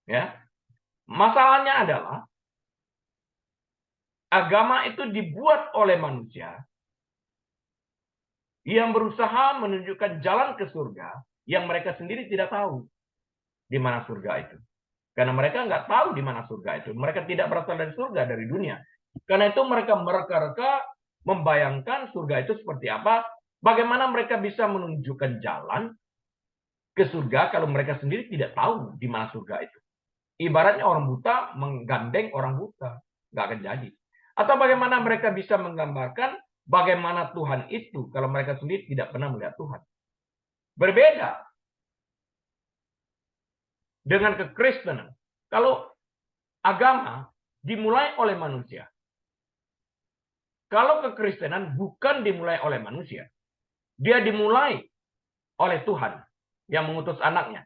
Ya. Masalahnya adalah agama itu dibuat oleh manusia yang berusaha menunjukkan jalan ke surga yang mereka sendiri tidak tahu di mana surga itu. Karena mereka nggak tahu di mana surga itu. Mereka tidak berasal dari surga, dari dunia. Karena itu mereka mereka-reka membayangkan surga itu seperti apa. Bagaimana mereka bisa menunjukkan jalan ke surga kalau mereka sendiri tidak tahu di mana surga itu. Ibaratnya orang buta menggandeng orang buta. Nggak akan jadi. Atau bagaimana mereka bisa menggambarkan bagaimana Tuhan itu kalau mereka sendiri tidak pernah melihat Tuhan. Berbeda dengan kekristenan. Kalau agama dimulai oleh manusia. Kalau kekristenan bukan dimulai oleh manusia. Dia dimulai oleh Tuhan yang mengutus anaknya.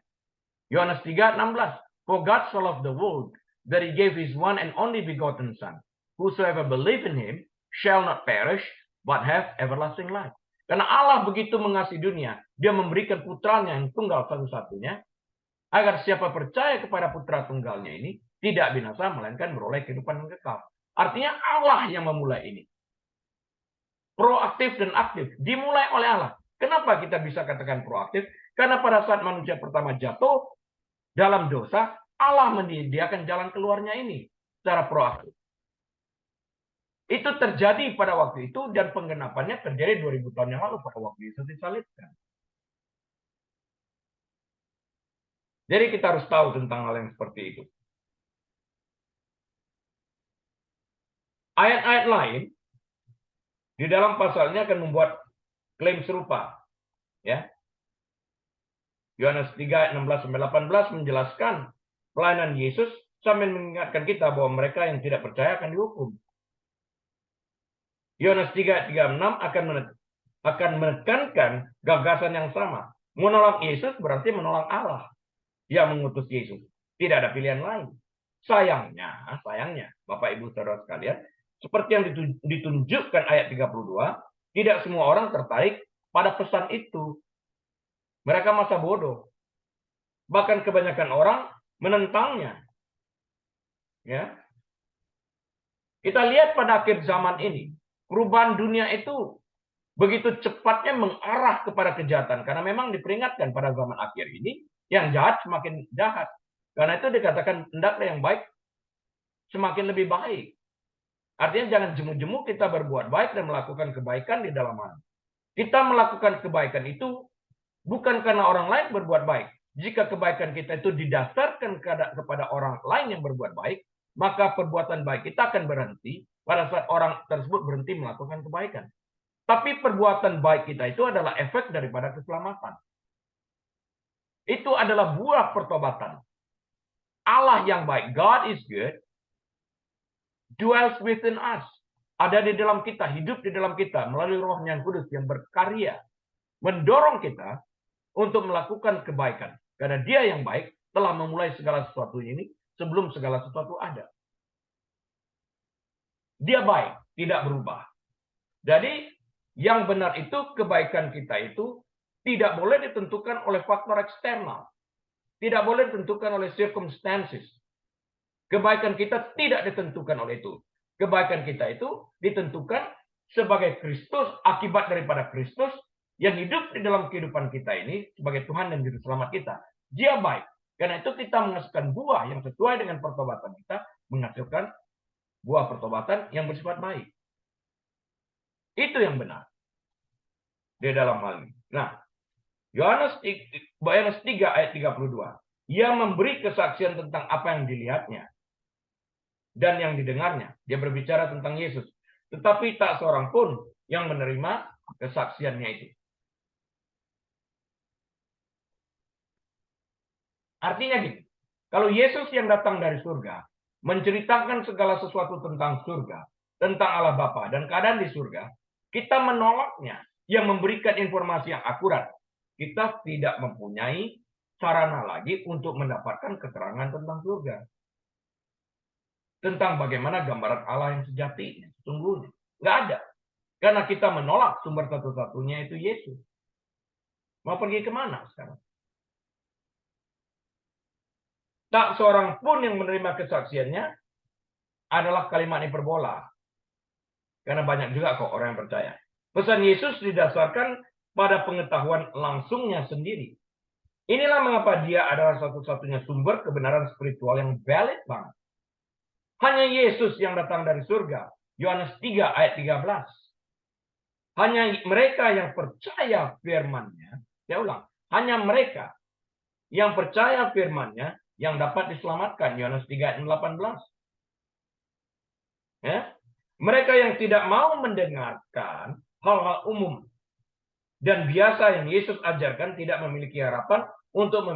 Yohanes 3:16. For God so loved the world that he gave his one and only begotten son. Whosoever believe in him shall not perish but have everlasting life. Karena Allah begitu mengasihi dunia, dia memberikan putranya yang tunggal satu-satunya, agar siapa percaya kepada putra tunggalnya ini tidak binasa melainkan beroleh kehidupan yang kekal. Artinya Allah yang memulai ini. Proaktif dan aktif dimulai oleh Allah. Kenapa kita bisa katakan proaktif? Karena pada saat manusia pertama jatuh dalam dosa, Allah menyediakan jalan keluarnya ini secara proaktif. Itu terjadi pada waktu itu dan penggenapannya terjadi 2000 tahun yang lalu pada waktu Yesus disalibkan. Jadi kita harus tahu tentang hal yang seperti itu. Ayat-ayat lain di dalam pasalnya akan membuat klaim serupa. Ya. Yohanes 3 ayat 16-18 menjelaskan pelayanan Yesus sambil mengingatkan kita bahwa mereka yang tidak percaya akan dihukum. Yohanes 3 ayat 36 akan menekankan gagasan yang sama. Menolak Yesus berarti menolak Allah yang mengutus Yesus. Tidak ada pilihan lain. Sayangnya, Bapak Ibu Saudara sekalian, seperti yang ditunjukkan ayat 32, tidak semua orang tertarik pada pesan itu. Mereka masa bodoh. Bahkan kebanyakan orang menentangnya. Ya. Kita lihat pada akhir zaman ini, perubahan dunia itu begitu cepatnya mengarah kepada kejahatan. Karena memang diperingatkan pada zaman akhir ini, yang jahat semakin jahat. Karena itu dikatakan, hendaklah yang baik semakin lebih baik. Artinya jangan jemu-jemu kita berbuat baik dan melakukan kebaikan di dalam hati. Kita melakukan kebaikan itu bukan karena orang lain berbuat baik. Jika kebaikan kita itu didasarkan kepada orang lain yang berbuat baik, maka perbuatan baik kita akan berhenti pada saat orang tersebut berhenti melakukan kebaikan. Tapi perbuatan baik kita itu adalah efek daripada keselamatan. Itu adalah buah pertobatan. Allah yang baik, God is good, dwells within us. Ada di dalam kita, hidup di dalam kita, melalui Roh-Nya yang kudus yang berkarya. Mendorong kita untuk melakukan kebaikan. Karena Dia yang baik telah memulai segala sesuatu ini sebelum segala sesuatu ada. Dia baik, tidak berubah. Jadi, yang benar itu kebaikan kita itu tidak boleh ditentukan oleh faktor eksternal. Tidak boleh ditentukan oleh circumstances. Kebaikan kita tidak ditentukan oleh itu. Kebaikan kita itu ditentukan sebagai Kristus, akibat daripada Kristus yang hidup di dalam kehidupan kita ini sebagai Tuhan dan Juru Selamat kita. Dia baik. Karena itu kita menghasilkan buah yang sesuai dengan pertobatan kita, menghasilkan buah pertobatan yang bersifat baik. Itu yang benar di dalam hal ini. Nah, Yohanes 3 ayat 32. Ia memberi kesaksian tentang apa yang dilihatnya dan yang didengarnya. Dia berbicara tentang Yesus. Tetapi tak seorang pun yang menerima kesaksiannya itu. Artinya gitu. Kalau Yesus yang datang dari surga, menceritakan segala sesuatu tentang surga, tentang Allah Bapa dan keadaan di surga, kita menolaknya. Yang memberikan informasi yang akurat. Kita tidak mempunyai sarana lagi untuk mendapatkan keterangan tentang surga. Tentang bagaimana gambaran Allah yang sejatinya, sesungguhnya. Nggak ada. Karena kita menolak sumber satu-satunya itu Yesus. Mau pergi kemana sekarang? Tak seorang pun yang menerima kesaksiannya adalah kalimat hiperbola. Karena banyak juga kok orang yang percaya. Pesan Yesus didasarkan pada pengetahuan langsungnya sendiri. Inilah mengapa dia adalah satu-satunya sumber kebenaran spiritual yang valid banget. Hanya Yesus yang datang dari surga. Yohanes 3 ayat 13. Hanya mereka yang percaya firman-Nya, saya ulang, hanya mereka yang percaya firman-Nya yang dapat diselamatkan. Yohanes 3 ayat 18. Ya? Mereka yang tidak mau mendengarkan hal-hal umum dan biasa yang Yesus ajarkan tidak memiliki harapan untuk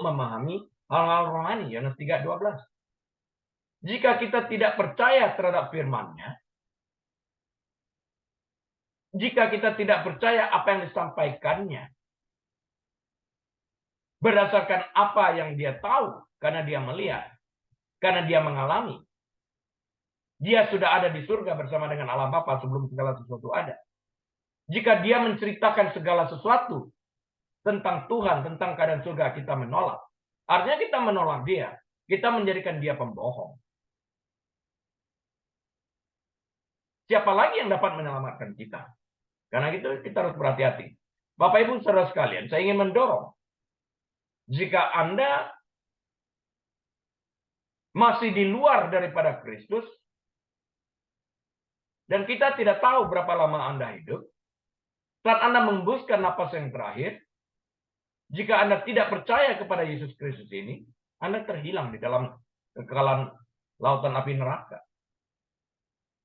memahami hal-hal rohani. Yohanes 3:12. Jika kita tidak percaya terhadap firman-Nya, jika kita tidak percaya apa yang disampaikannya, berdasarkan apa yang dia tahu, karena dia melihat, karena dia mengalami, dia sudah ada di surga bersama dengan Allah Bapa sebelum segala sesuatu ada. Jika dia menceritakan segala sesuatu tentang Tuhan, tentang keadaan surga, kita menolak. Artinya kita menolak dia. Kita menjadikan dia pembohong. Siapa lagi yang dapat menyelamatkan kita? Karena itu kita harus berhati-hati. Bapak Ibu saudara sekalian, saya ingin mendorong. Jika Anda masih di luar daripada Kristus, dan kita tidak tahu berapa lama Anda hidup, saat Anda menghembuskan napas yang terakhir, jika Anda tidak percaya kepada Yesus Kristus ini, Anda terhilang di dalam kekekalan lautan api neraka.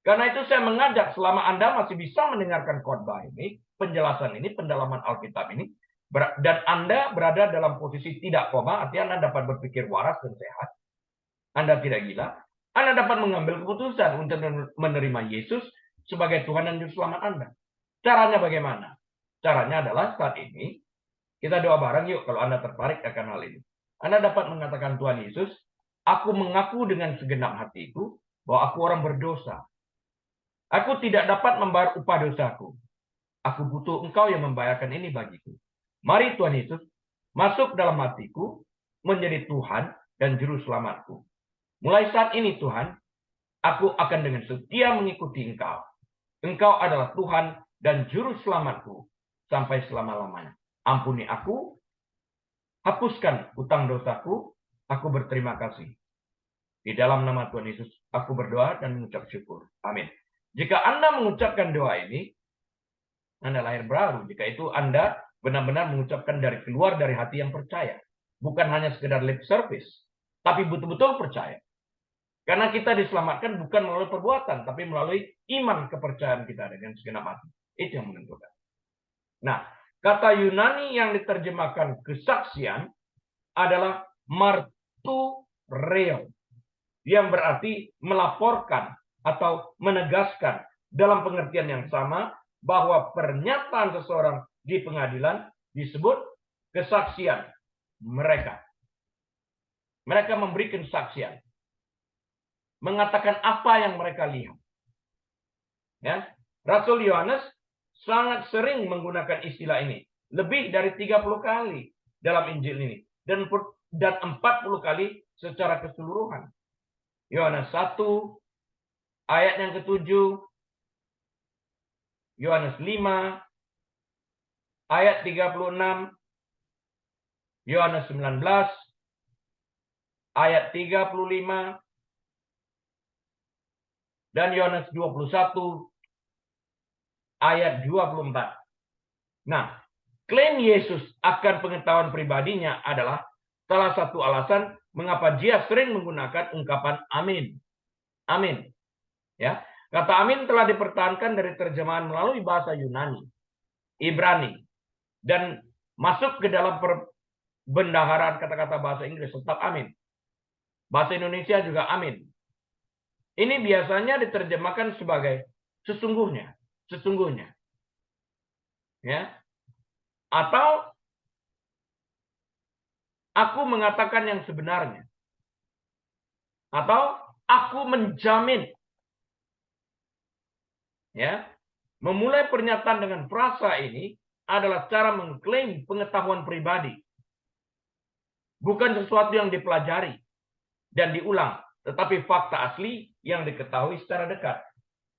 Karena itu saya mengajak selama Anda masih bisa mendengarkan khotbah ini, penjelasan ini, pendalaman Alkitab ini, dan Anda berada dalam posisi tidak koma, artinya Anda dapat berpikir waras dan sehat, Anda tidak gila, Anda dapat mengambil keputusan untuk menerima Yesus sebagai Tuhan dan Juru Selamat Anda. Caranya bagaimana? Caranya adalah saat ini, kita doa bareng yuk kalau Anda tertarik akan hal ini. Anda dapat mengatakan, Tuhan Yesus, aku mengaku dengan segenap hatiku bahwa aku orang berdosa. Aku tidak dapat membayar upah dosaku. Aku butuh Engkau yang membayarkan ini bagiku. Mari Tuhan Yesus masuk dalam hatiku, menjadi Tuhan dan juru selamatku. Mulai saat ini Tuhan, aku akan dengan setia mengikuti Engkau. Engkau adalah Tuhan dan juru selamatku sampai selama-lamanya. Ampuni aku, hapuskan utang dosaku, aku berterima kasih. Di dalam nama Tuhan Yesus, aku berdoa dan mengucap syukur. Amin. Jika Anda mengucapkan doa ini, Anda lahir baru. Jika itu Anda benar-benar mengucapkan keluar dari hati yang percaya. Bukan hanya sekedar lip service, tapi betul-betul percaya. Karena kita diselamatkan bukan melalui perbuatan, tapi melalui iman kepercayaan kita dengan segenap hati. Itu yang menentukan. Nah, kata Yunani yang diterjemahkan kesaksian adalah martureo, yang berarti melaporkan atau menegaskan dalam pengertian yang sama bahwa pernyataan seseorang di pengadilan disebut kesaksian mereka. Mereka memberi kesaksian. Mengatakan apa yang mereka lihat. Ya. Rasul Yohanes sangat sering menggunakan istilah ini. Lebih dari 30 kali dalam Injil ini. Dan 40 kali secara keseluruhan. Yohanes 1, ayat yang ke-7. Yohanes 5, ayat 36. Yohanes 19, ayat 35. Dan Yohanes 21, ayat 24. Nah, klaim Yesus akan pengetahuan pribadinya adalah salah satu alasan mengapa dia sering menggunakan ungkapan amin. Amin. Ya, kata amin telah dipertahankan dari terjemahan melalui bahasa Yunani, Ibrani, dan masuk ke dalam perbendaharaan kata-kata bahasa Inggris tetap amin. Bahasa Indonesia juga amin. Ini biasanya diterjemahkan sebagai sesungguhnya, sesungguhnya. Ya. Atau aku mengatakan yang sebenarnya. Atau aku menjamin. Ya. Memulai pernyataan dengan frasa ini adalah cara mengklaim pengetahuan pribadi. Bukan sesuatu yang dipelajari dan diulang, tetapi fakta asli yang diketahui secara dekat.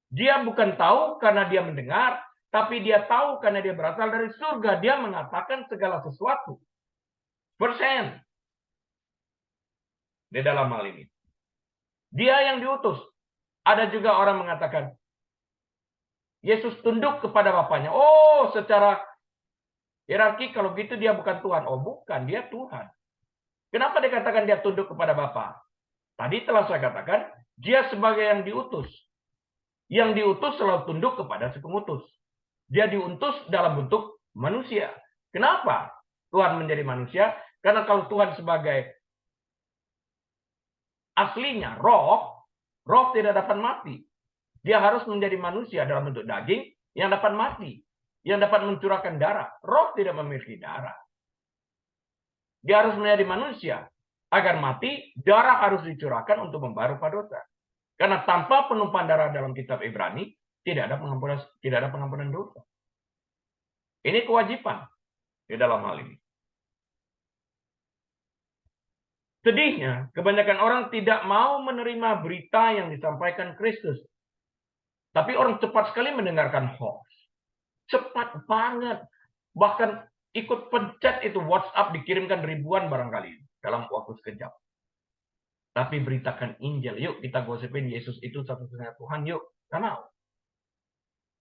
Dia bukan tahu karena dia mendengar, tapi dia tahu karena dia berasal dari surga. Dia mengatakan segala sesuatu. Persen. Di dalam hal ini. Dia yang diutus. Ada juga orang mengatakan, Yesus tunduk kepada Bapaknya. Oh, secara hierarki kalau gitu dia bukan Tuhan. Oh, bukan. Dia Tuhan. Kenapa dikatakan dia tunduk kepada Bapa? Tadi telah saya katakan, dia sebagai yang diutus. Yang diutus selalu tunduk kepada si pengutus. Dia diutus dalam bentuk manusia. Kenapa Tuhan menjadi manusia? Karena kalau Tuhan sebagai aslinya roh tidak dapat mati. Dia harus menjadi manusia dalam bentuk daging yang dapat mati. Yang dapat mencurahkan darah. Roh tidak memiliki darah. Dia harus menjadi manusia. Agar mati, darah harus dicurahkan untuk membaru dosa. Karena tanpa penumpahan darah dalam kitab Ibrani, tidak ada pengampunan dosa. Ini kewajiban di dalam hal ini. Sedihnya, kebanyakan orang tidak mau menerima berita yang disampaikan Kristus. Tapi orang cepat sekali mendengarkan hoax. Cepat banget. Bahkan ikut pencet itu WhatsApp dikirimkan ribuan barangkali dalam waktu sekejap. Tapi beritakan Injil. Yuk kita gosipin Yesus itu satu-satunya Tuhan. Yuk. Gak mau.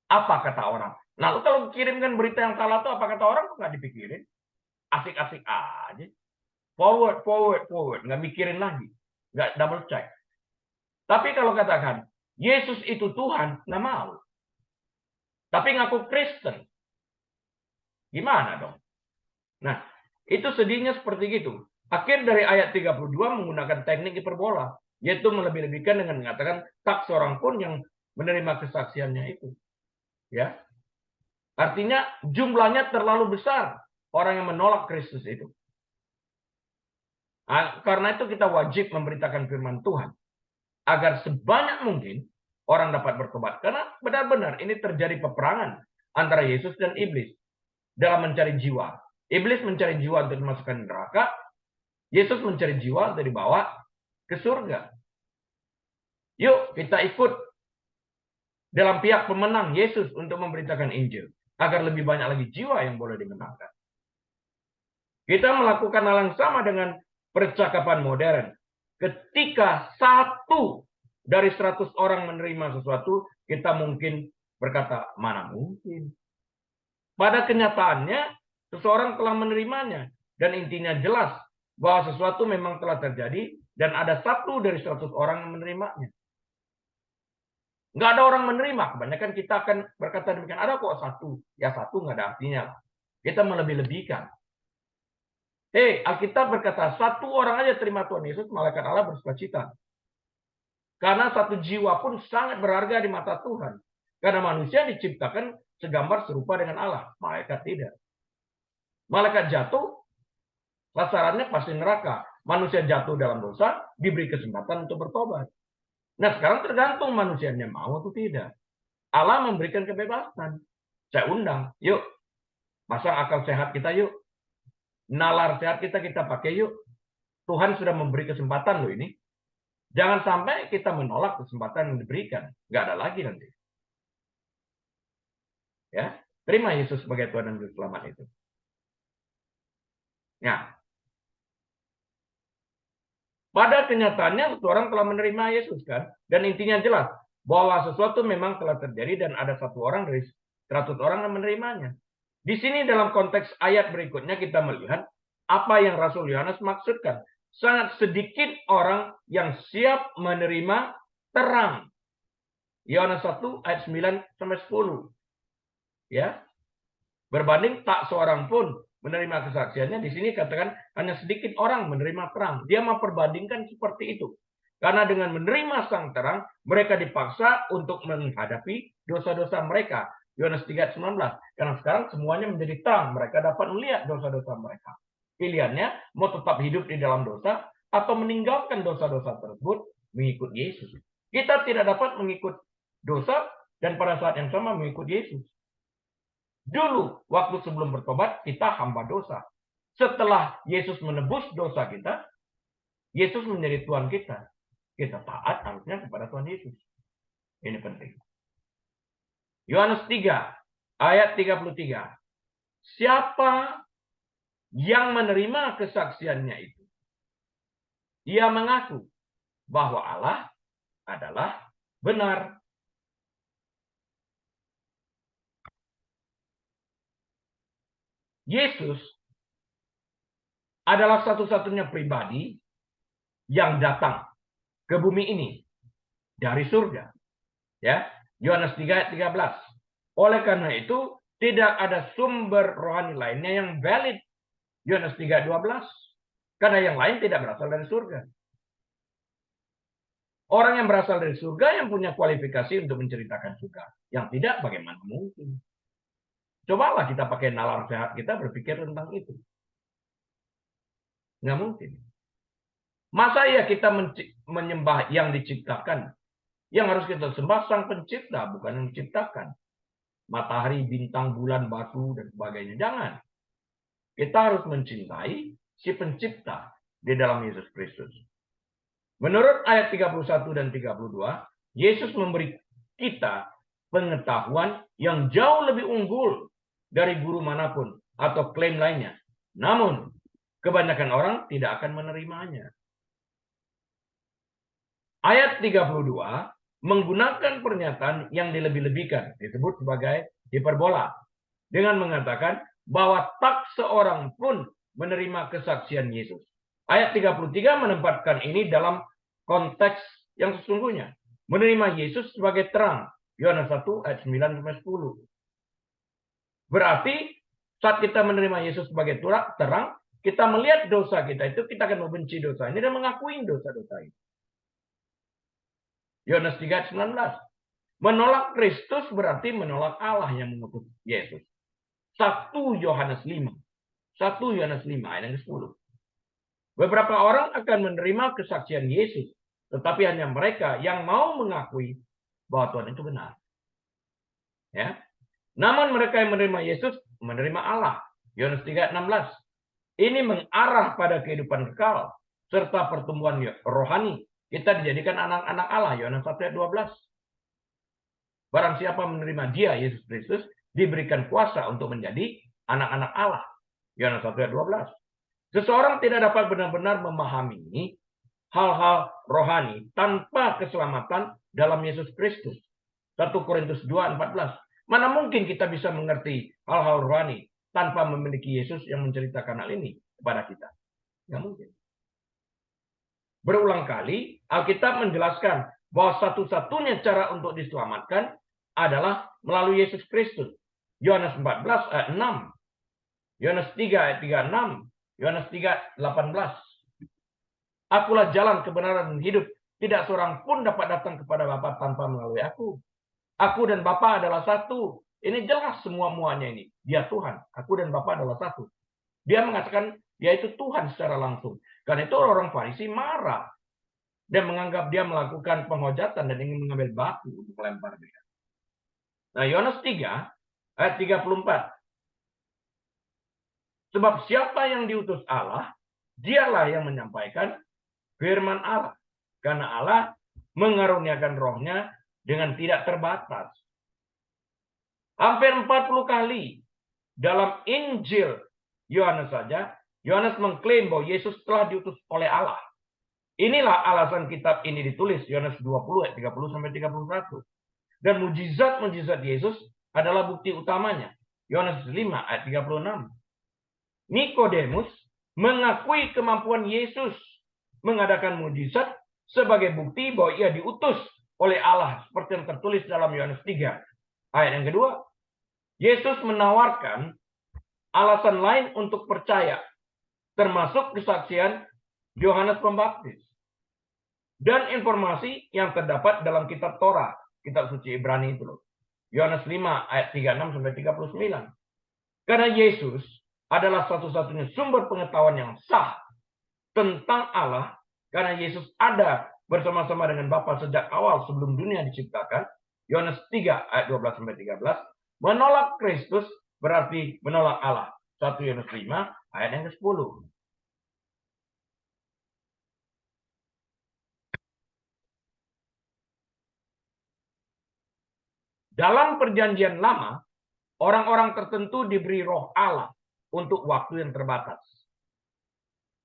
Apa kata orang? Lalu kalau kirimkan berita yang salah itu apa kata orang? Nggak dipikirin. Asik-asik aja. Forward. Nggak mikirin lagi. Nggak double check. Tapi kalau katakan Yesus itu Tuhan, nggak mau. Tapi ngaku Kristen. Gimana dong? Nah, itu sedihnya seperti gitu. Akhir dari ayat 32 menggunakan teknik hiperbola, yaitu melebih-lebihkan dengan mengatakan tak seorang pun yang menerima kesaksiannya itu. Ya. Artinya jumlahnya terlalu besar orang yang menolak Kristus itu. Karena itu kita wajib memberitakan firman Tuhan agar sebanyak mungkin orang dapat bertobat. Karena benar-benar ini terjadi peperangan antara Yesus dan iblis dalam mencari jiwa. Iblis mencari jiwa untuk dimasukkan neraka. Yesus mencari jiwa untuk dibawa ke surga. Yuk kita ikut dalam pihak pemenang Yesus untuk memberitakan Injil. Agar lebih banyak lagi jiwa yang boleh dimenangkan. Kita melakukan hal yang sama dengan percakapan modern. Ketika 1 dari 100 orang menerima sesuatu, kita mungkin berkata, mana mungkin. Pada kenyataannya, seseorang telah menerimanya. Dan intinya jelas bahwa sesuatu memang telah terjadi dan ada 1 dari 100 orang yang menerimanya. Nggak ada orang menerima. Kebanyakan kita akan berkata demikian. Ada kok 1. Ya 1 nggak ada artinya. Kita melebih-lebihkan. Alkitab berkata 1 orang aja terima Tuhan Yesus, malaikat Allah bersukacita. Karena 1 jiwa pun sangat berharga di mata Tuhan. Karena manusia diciptakan segambar serupa dengan Allah. Malaikat tidak. Malaikat jatuh, sasarannya pasti neraka. Manusia jatuh dalam dosa, diberi kesempatan untuk bertobat. Nah, sekarang tergantung manusianya mau atau tidak. Allah memberikan kebebasan. Saya undang, yuk. Pasang akal sehat kita yuk. Nalar sehat kita pakai yuk. Tuhan sudah memberi kesempatan loh ini. Jangan sampai kita menolak kesempatan yang diberikan. Nggak ada lagi nanti. Ya, terima Yesus sebagai Tuhan dan Juru Selamat itu. Ya. Pada kenyataannya orang telah menerima Yesus kan, dan intinya jelas bahwa sesuatu memang telah terjadi dan ada 1 orang dari 100 orang yang menerimanya. Di sini dalam konteks ayat berikutnya kita melihat apa yang Rasul Yohanes maksudkan. Sangat sedikit orang yang siap menerima terang. Yohanes 1 ayat 9 sampai 10. Ya. Berbanding tak seorang pun menerima kesaksiannya, di sini katakan hanya sedikit orang menerima terang. Dia memperbandingkan seperti itu. Karena dengan menerima sang terang, mereka dipaksa untuk menghadapi dosa-dosa mereka. Yohanes 3:19. Karena sekarang semuanya menjadi terang. Mereka dapat melihat dosa-dosa mereka. Pilihannya mau tetap hidup di dalam dosa atau meninggalkan dosa-dosa tersebut mengikut Yesus. Kita tidak dapat mengikut dosa dan pada saat yang sama mengikut Yesus. Dulu, waktu sebelum bertobat, kita hamba dosa. Setelah Yesus menebus dosa kita, Yesus menjadi Tuhan kita. Kita taat harusnya kepada Tuhan Yesus. Ini penting. Yohanes 3, ayat 33. Siapa yang menerima kesaksiannya itu? Ia mengaku bahwa Allah adalah benar. Yesus adalah satu-satunya pribadi yang datang ke bumi ini dari surga. Ya, Yohanes 3 ayat 13. Oleh karena itu, tidak ada sumber rohani lainnya yang valid. Yohanes 3:12. Karena yang lain tidak berasal dari surga. Orang yang berasal dari surga yang punya kualifikasi untuk menceritakan surga. Yang tidak, bagaimana mungkin? Cobalah kita pakai nalar sehat kita berpikir tentang itu. Nggak mungkin. Masa ya kita menyembah yang diciptakan? Yang harus kita sembah sang pencipta, bukan yang menciptakan. Matahari, bintang, bulan, batu, dan sebagainya. Jangan. Kita harus mencintai si pencipta di dalam Yesus Kristus. Menurut ayat 31 dan 32, Yesus memberi kita pengetahuan yang jauh lebih unggul dari guru manapun atau klaim lainnya. Namun, kebanyakan orang tidak akan menerimanya. Ayat 32 menggunakan pernyataan yang dilebih-lebihkan, disebut sebagai hiperbola, dengan mengatakan bahwa tak seorang pun menerima kesaksian Yesus. Ayat 33 menempatkan ini dalam konteks yang sesungguhnya. Menerima Yesus sebagai terang. Yohanes 1 ayat 9 sampai 10. Berarti saat kita menerima Yesus sebagai terang, kita melihat dosa kita itu, kita akan membenci dosa ini dan mengakui dosa-dosa ini. Yohanes 3 ayat 19. Menolak Kristus berarti menolak Allah yang mengutus Yesus. 1 Yohanes 5. 1 Yohanes 5 ayat 10. Beberapa orang akan menerima kesaksian Yesus, tetapi hanya mereka yang mau mengakui bahwa Tuhan itu benar. Ya. Namun mereka yang menerima Yesus menerima Allah. Yohanes 3:16. Ini mengarah pada kehidupan kekal serta pertumbuhan rohani. Kita dijadikan anak-anak Allah, Yohanes 1 ayat 12. Barang siapa menerima Dia, Yesus Kristus, diberikan kuasa untuk menjadi anak-anak Allah. Yohanes 1 ayat 12. Seseorang tidak dapat benar-benar memahami hal-hal rohani tanpa keselamatan dalam Yesus Kristus. 1 Korintus 2:14. Mana mungkin kita bisa mengerti hal-hal rohani tanpa memiliki Yesus yang menceritakan hal ini kepada kita? Nggak mungkin. Berulang kali Alkitab menjelaskan bahwa satu-satunya cara untuk diselamatkan adalah melalui Yesus Kristus. Yohanes 14 ayat 6. Yohanes 3 ayat 36. Yohanes 3 18. Akulah jalan, kebenaran, dan hidup. Tidak seorang pun dapat datang kepada Bapa tanpa melalui aku. Aku dan Bapa adalah satu. Ini jelas semua-muanya ini. Dia Tuhan. Aku dan Bapa adalah satu. Dia mengatakan dia itu Tuhan secara langsung. Karena itu orang Farisi marah. Dan menganggap dia melakukan penghujatan dan ingin mengambil batu untuk melempar dia. Nah, Yohanes 3 ayat 34. Sebab siapa yang diutus Allah, dialah yang menyampaikan firman Allah. Karena Allah mengaruniakan rohnya dengan tidak terbatas. Hampir 40 kali dalam Injil Yohanes saja, Yohanes mengklaim bahwa Yesus telah diutus oleh Allah. Inilah alasan kitab ini ditulis, Yohanes 20 ayat 30-31. Dan mujizat-mujizat Yesus adalah bukti utamanya. Yohanes 5 ayat 36. Nikodemus mengakui kemampuan Yesus mengadakan mujizat sebagai bukti bahwa ia diutus oleh Allah, seperti yang tertulis dalam Yohanes 3 ayat yang kedua. Yesus menawarkan alasan lain untuk percaya, termasuk kesaksian Yohanes Pembaptis dan informasi yang terdapat dalam kitab Torah, kitab suci Ibrani itu loh. Yohanes 5 ayat 36-39. Karena Yesus adalah satu-satunya sumber pengetahuan yang sah tentang Allah, karena Yesus ada bersama-sama dengan Bapa sejak awal sebelum dunia diciptakan. Yohanes 3 ayat 12-13. Menolak Kristus berarti menolak Allah. 1 Yohanes 5 ayat yang ke-10. Dalam perjanjian lama, orang-orang tertentu diberi roh Allah untuk waktu yang terbatas.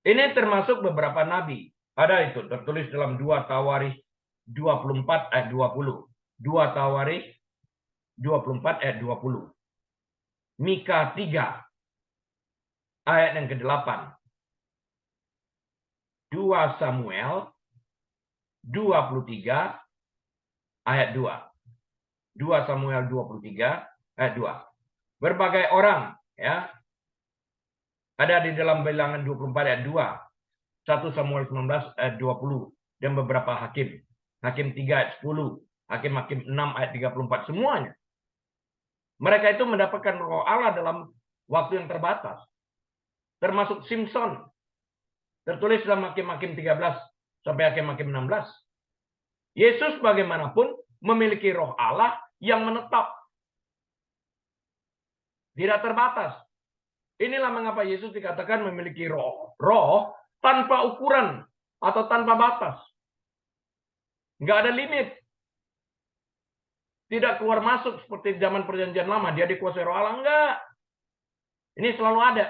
Ini termasuk beberapa nabi. Ada itu tertulis dalam 2 Tawarikh 24 ayat 20. 2 Tawarikh 24 ayat 20. Mika 3 ayat yang ke-8. 2 Samuel 23 ayat 2. 2 Samuel 23 ayat 2. Berbagai orang ya ada di dalam Bilangan 24 ayat 2. 1 Samuel 19 ayat 20 dan beberapa hakim. Hakim 3 ayat 10, hakim-hakim 6 ayat 34 semuanya. Mereka itu mendapatkan roh Allah dalam waktu yang terbatas. Termasuk Simpson. Tertulis dalam Hakim-hakim 13 sampai Hakim-hakim 16. Yesus bagaimanapun memiliki roh Allah yang menetap. Tidak terbatas. Inilah mengapa Yesus dikatakan memiliki roh tanpa ukuran atau tanpa batas. Nggak ada limit. Tidak keluar masuk seperti zaman perjanjian lama. Dia dikuasai roh Allah. Enggak. Ini selalu ada.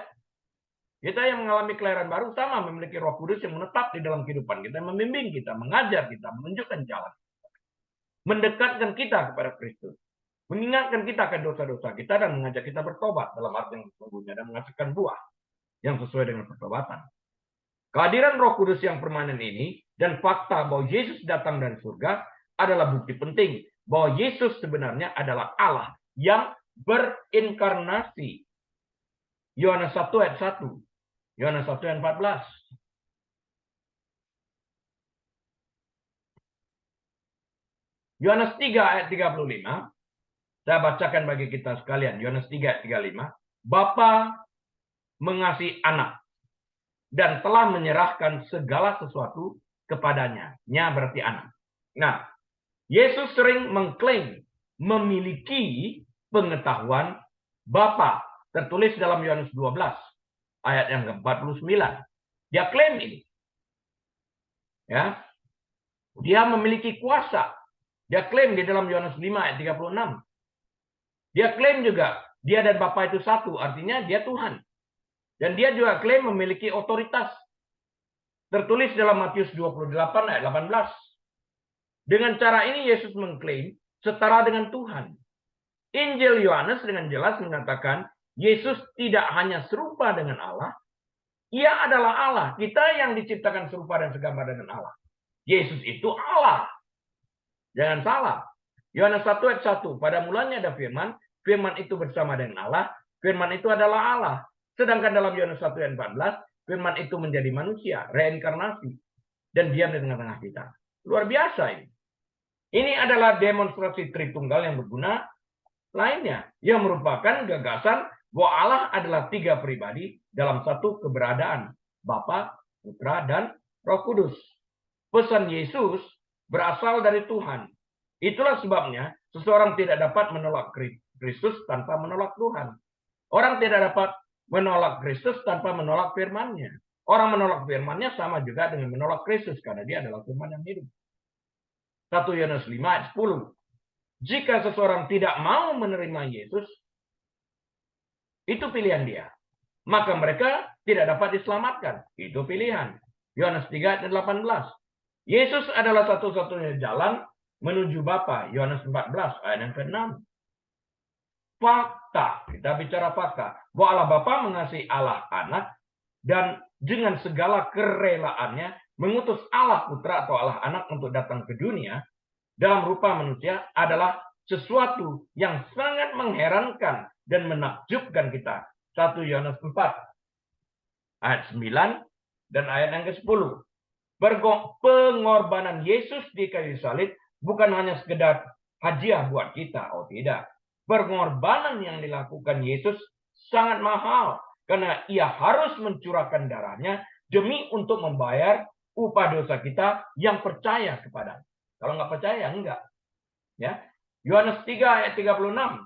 Kita yang mengalami kelahiran baru sama memiliki Roh Kudus yang menetap di dalam kehidupan kita, membimbing kita, mengajar kita, menunjukkan jalan, mendekatkan kita kepada Kristus, mengingatkan kita akan dosa-dosa kita dan mengajak kita bertobat dalam arti yang sesungguhnya dan menghasilkan buah yang sesuai dengan pertobatan. Kehadiran Roh Kudus yang permanen ini dan fakta bahwa Yesus datang dari surga adalah bukti penting bahwa Yesus sebenarnya adalah Allah yang berinkarnasi. Yohanes 1 ayat 1. Yohanes 1 ayat 14. Yohanes 3 ayat 35. Saya bacakan bagi kita sekalian. Yohanes 3 ayat 35. Bapa mengasihi anak dan telah menyerahkan segala sesuatu kepadanya. Nya berarti anak. Nah, Yesus sering mengklaim memiliki pengetahuan Bapa. Tertulis dalam Yohanes 12. ayat yang ke-49. Dia klaim ini. Ya. Dia memiliki kuasa. Dia klaim di dalam Yohanes 5 ayat 36. Dia klaim juga dia dan Bapa itu satu, artinya dia Tuhan. Dan dia juga klaim memiliki otoritas. Tertulis dalam Matius 28 ayat 18. Dengan cara ini Yesus mengklaim setara dengan Tuhan. Injil Yohanes dengan jelas mengatakan Yesus tidak hanya serupa dengan Allah, Ia adalah Allah. Kita yang diciptakan serupa dan segambar dengan Allah. Yesus itu Allah. Jangan salah. Yohanes 1 ayat 1. Pada mulanya ada firman. Firman itu bersama dengan Allah. Firman itu adalah Allah. Sedangkan dalam Yohanes 1 ayat 14. Firman itu menjadi manusia. Reinkarnasi. Dan diam di tengah-tengah kita. Luar biasa ini. Ini adalah demonstrasi Tritunggal yang berguna lainnya. Yang merupakan gagasan bahwa Allah adalah 3 pribadi dalam satu keberadaan. Bapa, Putra, dan Roh Kudus. Pesan Yesus berasal dari Tuhan. Itulah sebabnya seseorang tidak dapat menolak Kristus tanpa menolak Tuhan. Orang tidak dapat menolak Kristus tanpa menolak firman-Nya. Orang menolak firman-Nya sama juga dengan menolak Kristus karena dia adalah firman yang hidup. 1 Yohanes 5 ayat 10. Jika seseorang tidak mau menerima Yesus, itu pilihan dia. Maka mereka tidak dapat diselamatkan. Itu pilihan. Yohanes 3 ayat 18. Yesus adalah satu-satunya jalan menuju Bapa. Yohanes 14 ayat yang ke-6. Fakta, kita bicara fakta, bahwa Allah Bapa mengasihi Allah Anak dan dengan segala kerelaannya mengutus Allah Putra atau Allah Anak untuk datang ke dunia dalam rupa manusia adalah sesuatu yang sangat mengherankan dan menakjubkan kita. 1 Yohanes 4 ayat 9 dan ayat yang ke-10. Pengorbanan Yesus di kayu salib bukan hanya sekedar hadiah buat kita. Oh tidak. Pengorbanan yang dilakukan Yesus sangat mahal. Karena ia harus mencurahkan darahnya demi untuk membayar upah dosa kita yang percaya kepada. Kalau nggak percaya, enggak. Ya. Yohanes 3 ayat 36.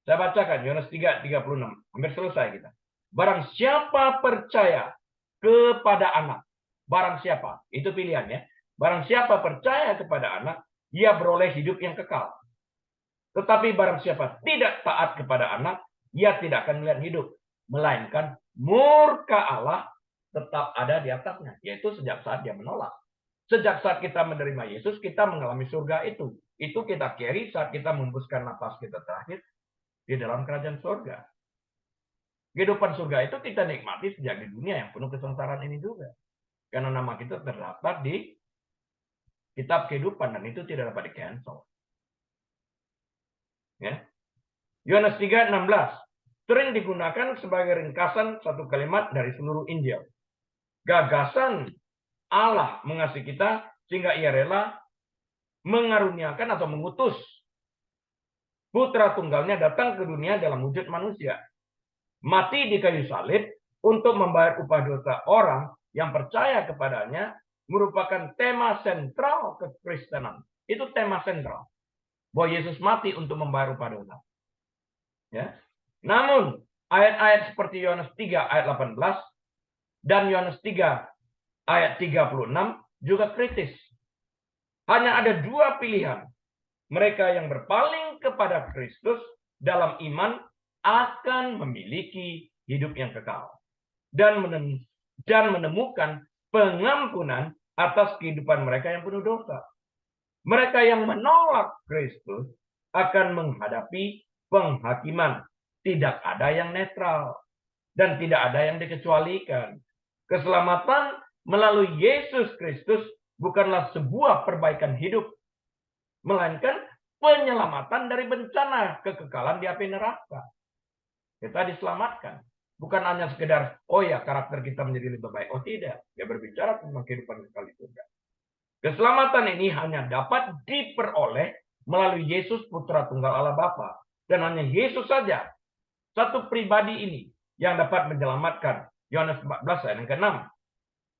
Saya bacakan Yohanes 3 ayat 36. Hampir selesai kita. Barang siapa percaya kepada anak. Barang siapa, itu pilihannya. Barang siapa percaya kepada anak, ia beroleh hidup yang kekal. Tetapi barang siapa tidak taat kepada anak, ia tidak akan melihat hidup. Melainkan murka Allah tetap ada di atasnya. Yaitu sejak saat dia menolak. Sejak saat kita menerima Yesus, kita mengalami surga itu. Itu kita carry saat kita membuskan napas kita terakhir di dalam kerajaan surga. Kehidupan surga itu kita nikmati sejak di dunia yang penuh kesengsaraan ini juga. Karena nama kita terdapat di kitab kehidupan dan itu tidak dapat di-cancel. Ya. Yohanes 3:16 sering digunakan sebagai ringkasan satu kalimat dari seluruh Injil. Gagasan Allah mengasihi kita sehingga ia rela mengaruniakan atau mengutus Putra Tunggalnya datang ke dunia dalam wujud manusia. Mati di kayu salib untuk membayar upah dosa orang yang percaya kepadanya merupakan tema sentral kekristenan. Itu tema sentral. Bahwa Yesus mati untuk membayar upah dosa. Ya. Namun, ayat-ayat seperti Yohanes 3 ayat 18 dan Yohanes 3 ayat 36 juga kritis. Hanya ada 2 pilihan. Mereka yang berpaling kepada Kristus dalam iman akan memiliki hidup yang kekal. Dan menemukan pengampunan atas kehidupan mereka yang penuh dosa. Mereka yang menolak Kristus akan menghadapi penghakiman. Tidak ada yang netral. Dan tidak ada yang dikecualikan. Keselamatan melalui Yesus Kristus bukanlah sebuah perbaikan hidup. Melainkan penyelamatan dari bencana kekekalan di api neraka. Kita diselamatkan. Bukan hanya sekedar, oh ya karakter kita menjadi lebih baik. Oh tidak. Dia berbicara tentang kehidupan kekal di surga. Keselamatan ini hanya dapat diperoleh melalui Yesus Putra Tunggal Allah Bapa. Dan hanya Yesus saja. Satu pribadi ini yang dapat menyelamatkan. Yohanes 14 ayat yang ke-6.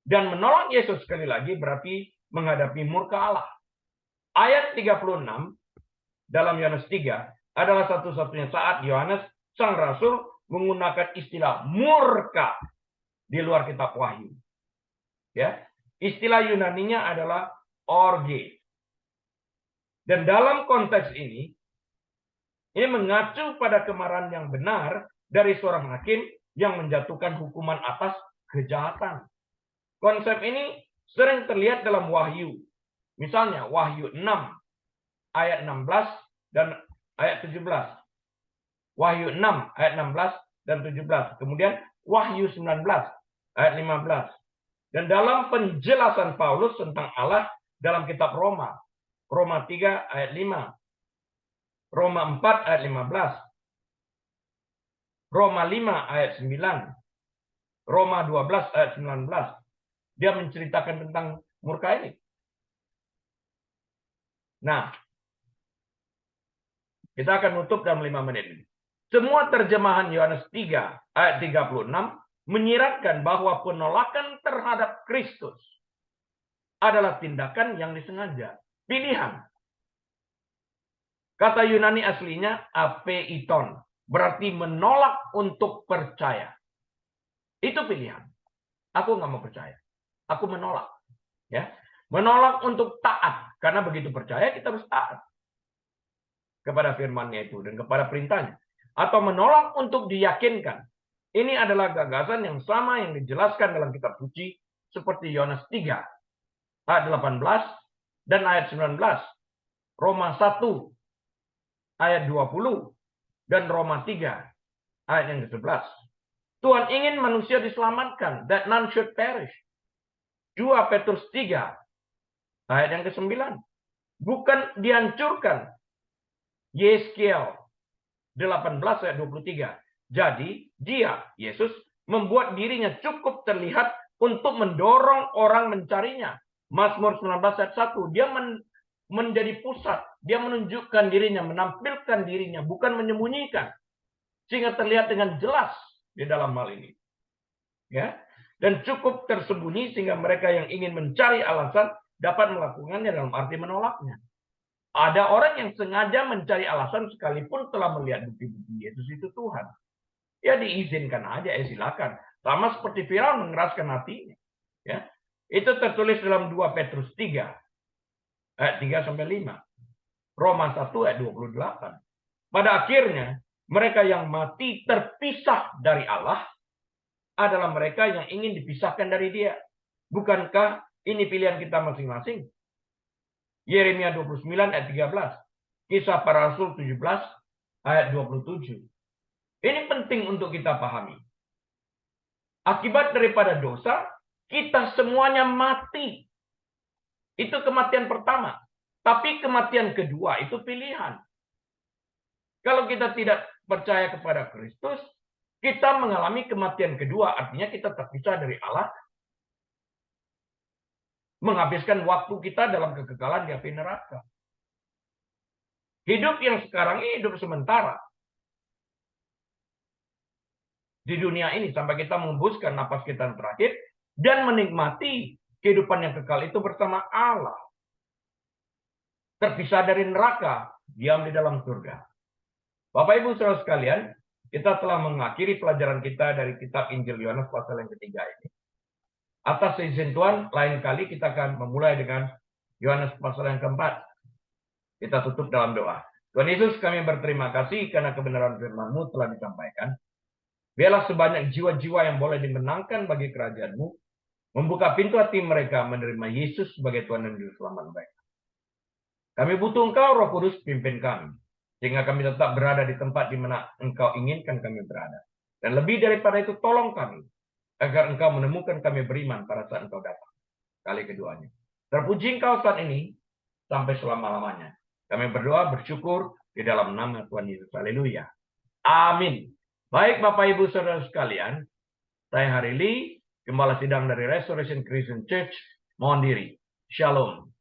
Dan menolak Yesus sekali lagi berarti menghadapi murka Allah. Ayat 36 dalam Yohanes 3 adalah satu-satunya saat Yohanes sang rasul menggunakan istilah murka di luar kitab Wahyu. Ya, istilah Yunaninya adalah orge. Dan dalam konteks ini mengacu pada kemarahan yang benar dari seorang hakim yang menjatuhkan hukuman atas kejahatan. Konsep ini sering terlihat dalam Wahyu. Misalnya Wahyu 6 ayat 16 dan ayat 17. Wahyu 6 ayat 16 dan 17. Kemudian Wahyu 19 ayat 15. Dan dalam penjelasan Paulus tentang Allah dalam kitab Roma. Roma 3 ayat 5. Roma 4 ayat 15. Roma 5 ayat 9. Roma 12 ayat 19. Dia menceritakan tentang murka ini. Nah, kita akan tutup dalam 5 menit ini. Semua terjemahan Yohanes 3 ayat 36 menyiratkan bahwa penolakan terhadap Kristus adalah tindakan yang disengaja, pilihan. Kata Yunani aslinya apeiton, berarti menolak untuk percaya. Itu pilihan. Aku nggak mau percaya. Aku menolak. Ya, menolak untuk taat, karena begitu percaya kita harus taat kepada firman-Nya itu dan kepada perintahnya. Atau menolak untuk diyakinkan. Ini adalah gagasan yang sama yang dijelaskan dalam kitab suci seperti Yohanes 3 ayat 18 dan ayat 19. Roma 1 ayat 20 dan Roma 3 ayat yang ke-11. Tuhan ingin manusia diselamatkan, that none should perish. 2 Petrus 3 ayat yang ke-9. Bukan dihancurkan. Yeskiel 18 ayat 23. Jadi dia, Yesus, membuat dirinya cukup terlihat untuk mendorong orang mencarinya. Mazmur 19 ayat 1. Dia menjadi pusat. Dia menunjukkan dirinya, menampilkan dirinya, bukan menyembunyikan. Sehingga terlihat dengan jelas di dalam hal ini. Ya. Dan cukup tersembunyi sehingga mereka yang ingin mencari alasan dapat melakukannya dalam arti menolaknya. Ada orang yang sengaja mencari alasan sekalipun telah melihat bukti-bukti Yesus itu Tuhan. Ya diizinkan aja, silakan. Sama seperti Firaun mengeraskan hatinya. Ya. Itu tertulis dalam 2 Petrus 3 ayat 3 sampai 5. Roma 1 ayat 28. Pada akhirnya mereka yang mati terpisah dari Allah adalah mereka yang ingin dipisahkan dari Dia. Bukankah ini pilihan kita masing-masing? Yeremia 29 ayat 13. Kisah para Rasul 17 ayat 27. Ini penting untuk kita pahami. Akibat daripada dosa, kita semuanya mati. Itu kematian pertama. Tapi kematian kedua itu pilihan. Kalau kita tidak percaya kepada Kristus, kita mengalami kematian kedua. Artinya kita terpisah dari Allah. Menghabiskan waktu kita dalam kekekalan di api neraka. Hidup yang sekarang ini hidup sementara. Di dunia ini sampai kita mengembuskan napas kita yang terakhir dan menikmati kehidupan yang kekal itu bersama Allah. Terpisah dari neraka, diam di dalam surga. Bapak Ibu Saudara sekalian, kita telah mengakhiri pelajaran kita dari kitab Injil Yohanes pasal yang ketiga ini. Atas izin Tuhan, lain kali kita akan memulai dengan Yohanes pasal yang keempat. Kita tutup dalam doa. Tuhan Yesus, kami berterima kasih karena kebenaran firman-Mu telah disampaikan. Biarlah sebanyak jiwa-jiwa yang boleh dimenangkan bagi kerajaan-Mu, membuka pintu hati mereka menerima Yesus sebagai Tuhan dan Juru Selamat mereka. Kami butuh Engkau, Roh Kudus, pimpin kami. Sehingga kami tetap berada di tempat di mana Engkau inginkan kami berada. Dan lebih daripada itu, tolong kami. Agar Engkau menemukan kami beriman pada saat Engkau datang. Kali keduanya. Terpuji Engkau saat ini, sampai selama-lamanya. Kami berdoa, bersyukur, di dalam nama Tuhan Yesus. Haleluya. Amin. Baik Bapak Ibu Saudara sekalian, saya Hari Lee, Gembala Sidang dari Restoration Christian Church, mohon diri. Shalom.